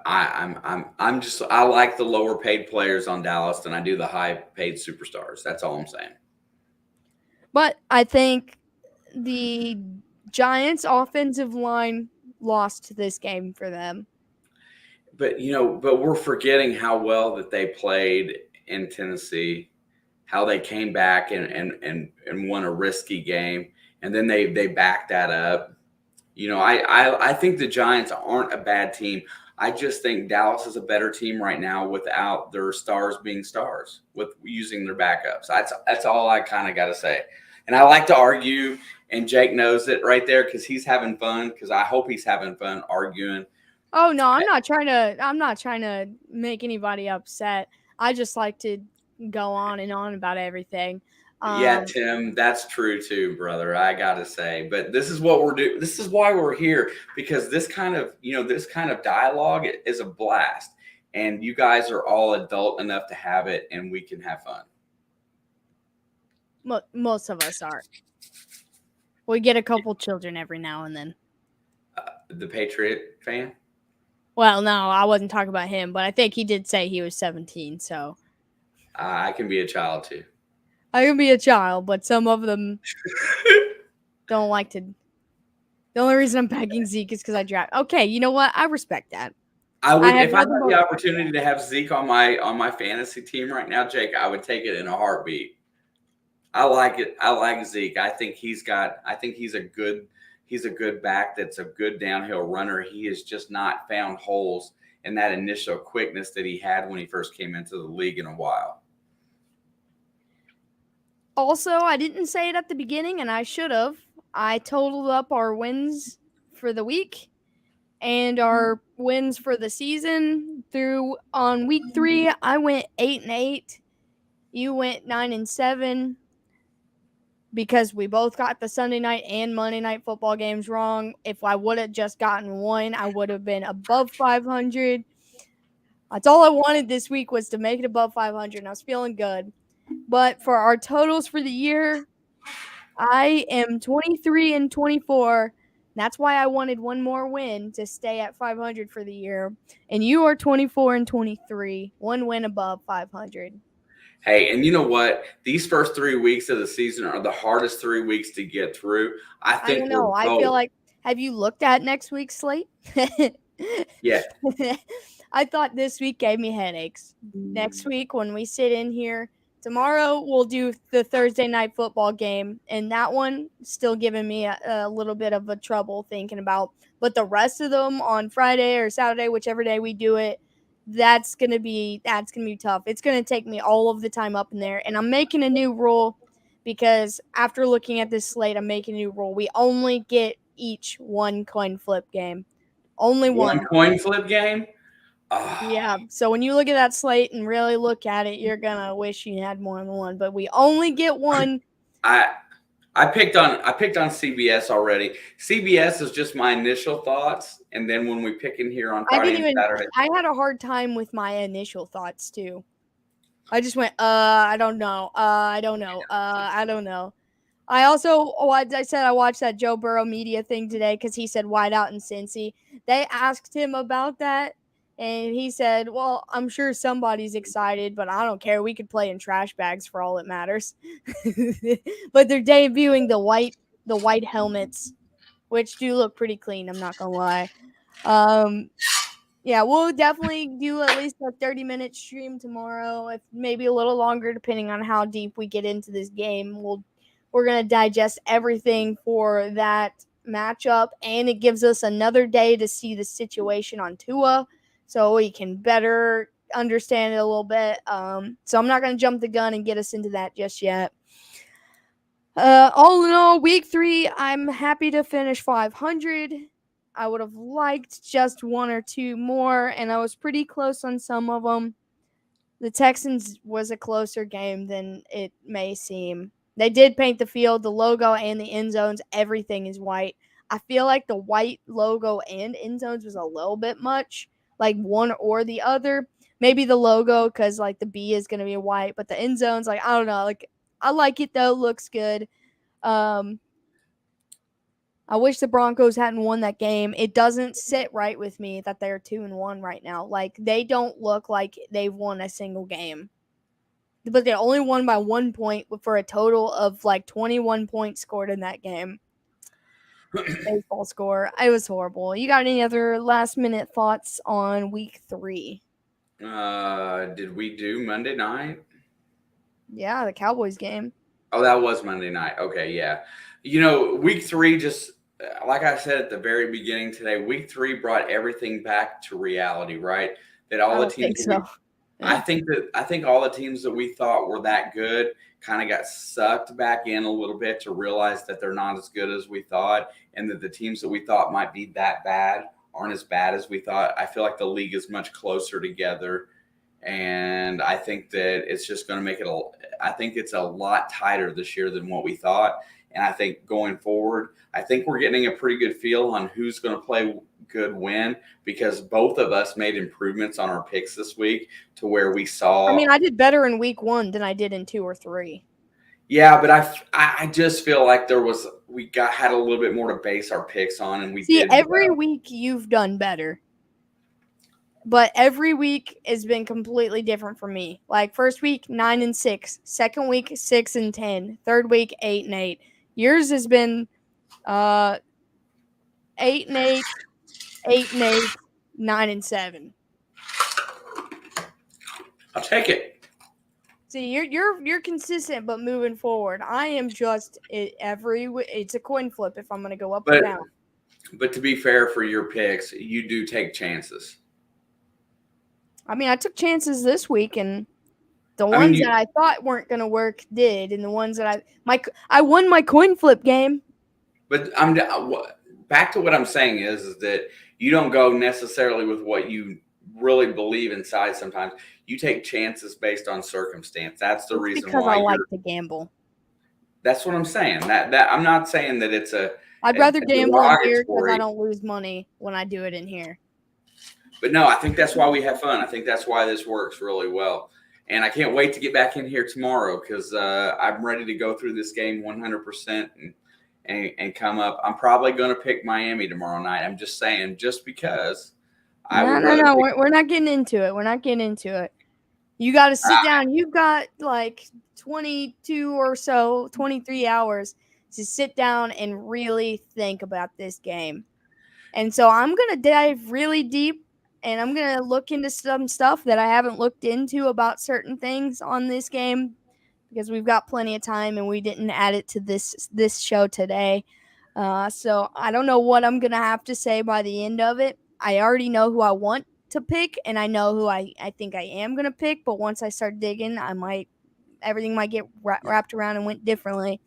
I like the lower paid players on Dallas than I do the high paid superstars. That's all I'm saying. But I think the Giants' offensive line lost this game for them. But we're forgetting how well that they played in Tennessee, how they came back and won a risky game, and then they backed that up. I think the Giants aren't a bad team. I just think Dallas is a better team right now without their stars being stars, with using their backups. That's all I kind of got to say. And I like to argue, and Jake knows it right there, because he's having fun, because I hope he's having fun arguing. Oh no, I'm not trying to make anybody upset. I just like to go on and on about everything. Yeah, Tim, that's true too, brother. I gotta say, but this is what we're doing. This is why we're here, because this kind of dialogue is a blast, and you guys are all adult enough to have it, and we can have fun. Most of us are. We get a couple children every now and then. The Patriot fan? Well, no, I wasn't talking about him, but I think he did say he was 17, so. I can be a child too. I can be a child, but some of them don't like to. The only reason I'm packing Zeke is because I draft. Okay, you know what? I respect that. I would, if I had the opportunity to have Zeke on my fantasy team right now, Jake, I would take it in a heartbeat. I like it. I like Zeke. I think he's a good back that's a good downhill runner. He has just not found holes in that initial quickness that he had when he first came into the league in a while. Also, I didn't say it at the beginning, and I should have. I totaled up our wins for the week and our wins for the season. On week 3, I went 8-8. You went 9-7. Because we both got the Sunday night and Monday night football games wrong. If I would have just gotten one, I would have been above 500. That's all I wanted this week, was to make it above 500, and I was feeling good. But for our totals for the year, I am 23-24. That's why I wanted one more win to stay at 500 for the year. And you are 24-23, one win above 500. Hey, and you know what? These first 3 weeks of the season are the hardest 3 weeks to get through. I think I know. I feel like, have you looked at next week's slate? Yeah. I thought this week gave me headaches. Next week, when we sit in here, tomorrow we'll do the Thursday night football game, and that one still giving me a little bit of a trouble thinking about. But the rest of them on Friday or Saturday, whichever day we do it, that's gonna be tough. It's gonna take me all of the time up in there, and I'm making a new rule, because after looking at this slate, I'm making a new rule. We only get each one coin flip game. Only one. One coin flip game? Oh. Yeah. So when you look at that slate and really look at it, you're going to wish you had more than one. But we only get one. I picked on CBS already. CBS is just my initial thoughts, and then when we pick in here on Friday and Saturday, I had a hard time with my initial thoughts too. I just went, I don't know. I don't know. I don't know. I also, I said I watched that Joe Burrow media thing today because he said wide out in Cincy. They asked him about that, and he said, well, I'm sure somebody's excited, but I don't care. We could play in trash bags for all it matters. But they're debuting the white helmets, which do look pretty clean, I'm not going to lie. Yeah, we'll definitely do at least a 30-minute stream tomorrow, if maybe a little longer, depending on how deep we get into this game. We're going to digest everything for that matchup, and it gives us another day to see the situation on Tua so we can better understand it a little bit. So I'm not going to jump the gun and get us into that just yet. All in all, week 3, I'm happy to finish 500. I would have liked just 1 or 2 more, and I was pretty close on some of them. The Texans was a closer game than it may seem. They did paint the field, the logo, and the end zones. Everything is white. I feel like the white logo and end zones was a little bit much, like one or the other. Maybe the logo, because like the B is going to be white, but the end zones, like, I don't know. Like, I like it though. Looks good. I wish the Broncos hadn't won that game. It doesn't sit right with me that they're 2-1 right now. Like, they don't look like they've won a single game. But they only won by 1 point for a total of like 21 points scored in that game. Baseball score. It was horrible. You got any other last-minute thoughts on week 3? Did we do Monday night? Yeah, the Cowboys game. Oh, that was Monday night. Okay, yeah. Week 3, just like I said at the very beginning today, week 3 brought everything back to reality, right? That all the teams. I think all the teams that we thought were that good kind of got sucked back in a little bit to realize that they're not as good as we thought, and that the teams that we thought might be that bad aren't as bad as we thought. I feel like the league is much closer together. And I think that it's just going to make it I think it's a lot tighter this year than what we thought. And I think going forward, I think we're getting a pretty good feel on who's going to play good when, because both of us made improvements on our picks this week to where we saw. I mean, I did better in week 1 than I did in 2 or 3. Yeah, but I just feel like we had a little bit more to base our picks on, and we did every week you've done better. But every week has been completely different for me. Like, first week, 9-6. Second week, 6-10. Third week, 8-8. Yours has been 8-8, 8-8, 9-7. I'll take it. See, you're consistent, but moving forward, I am just it's a coin flip if I'm going to go up or down. But to be fair, for your picks, you do take chances. I mean, I took chances this week, and the ones that I thought weren't going to work did, and the ones that I won my coin flip game. But back to what I'm saying is that you don't go necessarily with what you really believe inside. Sometimes you take chances based on circumstance. That's the reason because why I like to gamble. That's what I'm saying. That I'm not saying that it's a. I'd rather gamble in here because I don't lose money when I do it in here. But no, I think that's why we have fun. I think that's why this works really well. And I can't wait to get back in here tomorrow because I'm ready to go through this game 100% and come up. I'm probably going to pick Miami tomorrow night. I'm just saying, just because. No. We're not getting into it. We're not getting into it. You got to sit down. You've got like 22 or so, 23 hours to sit down and really think about this game. And so I'm going to dive really deep. And I'm going to look into some stuff that I haven't looked into about certain things on this game because we've got plenty of time and we didn't add it to this show today. So I don't know what I'm going to have to say by the end of it. I already know who I want to pick, and I know who I think I am going to pick. But once I start digging, everything might get wrapped around and went differently.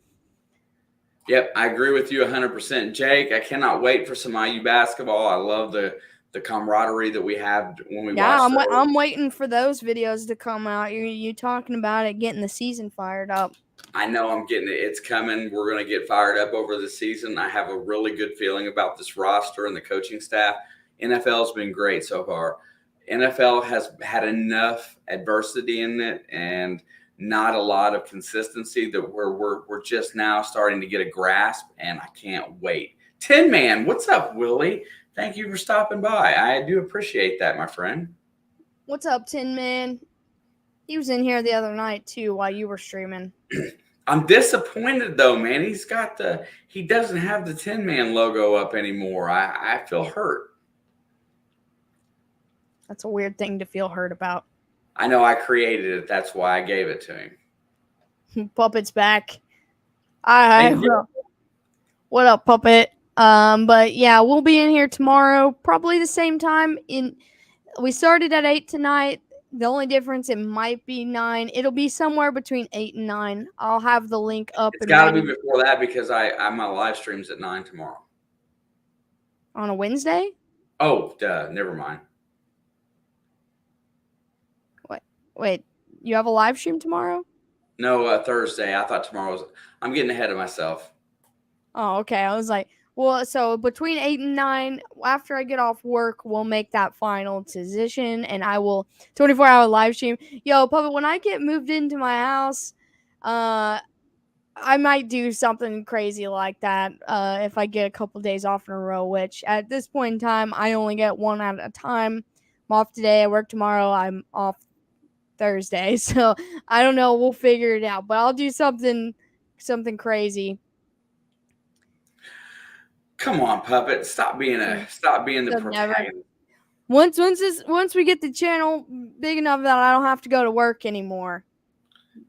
Yep, I agree with you 100%. Jake, I cannot wait for some IU basketball. I love the camaraderie that we have when we watch. I'm waiting for those videos to come out. You talking about it, getting the season fired up. I know I'm getting it. It's coming. We're going to get fired up over the season. I have a really good feeling about this roster and the coaching staff. NFL's been great so far. NFL has had enough adversity in it and not a lot of consistency that we're just now starting to get a grasp, and I can't wait. Tin Man, what's up, Willie? Thank you for stopping by. I do appreciate that, my friend. What's up, Tin Man? He was in here the other night too while you were streaming. I'm disappointed though, man. He doesn't have the Tin Man logo up anymore. I feel hurt. That's a weird thing to feel hurt about. I know I created it. That's why I gave it to him. Puppet's back. What up, Puppet? But yeah, we'll be in here tomorrow, probably the same time. We started at 8 tonight. The only difference, it might be 9. It'll be somewhere between 8 and 9. I'll have the link up. It's got to be before that because my live stream's at 9 tomorrow. On a Wednesday? Oh, duh. Never mind. Wait, you have a live stream tomorrow? No, Thursday. I thought tomorrow was. I'm getting ahead of myself. Oh, okay. I was like, well, so between 8 and 9, after I get off work, we'll make that final decision, and I will 24-hour live stream. Yo, Puppet, when I get moved into my house, I might do something crazy like that if I get a couple days off in a row, which at this point in time, I only get one at a time. I'm off today. I work tomorrow. I'm off Thursday. So I don't know. We'll figure it out, but I'll do something crazy. Come on, Puppet. Stop being the protagonist. Once we get the channel big enough that I don't have to go to work anymore,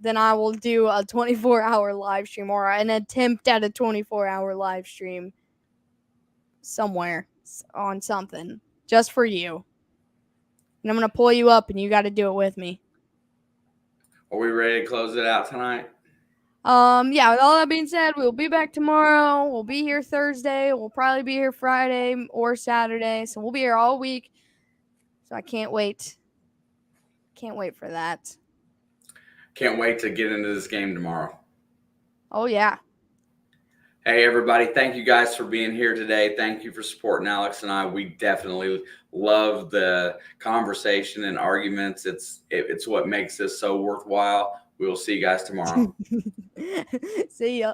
then I will do a 24-hour live stream or an attempt at a 24-hour live stream somewhere on something just for you. And I'm going to pull you up and you got to do it with me. Are we ready to close it out tonight? Yeah, with all that being said, we'll be back tomorrow. We'll be here Thursday. We'll probably be here Friday or Saturday. So we'll be here all week. So I can't wait. Can't wait for that. Can't wait to get into this game tomorrow. Oh, yeah. Hey, everybody. Thank you guys for being here today. Thank you for supporting Alex and I. We definitely love the conversation and arguments. It's what makes this so worthwhile. We will see you guys tomorrow. See ya.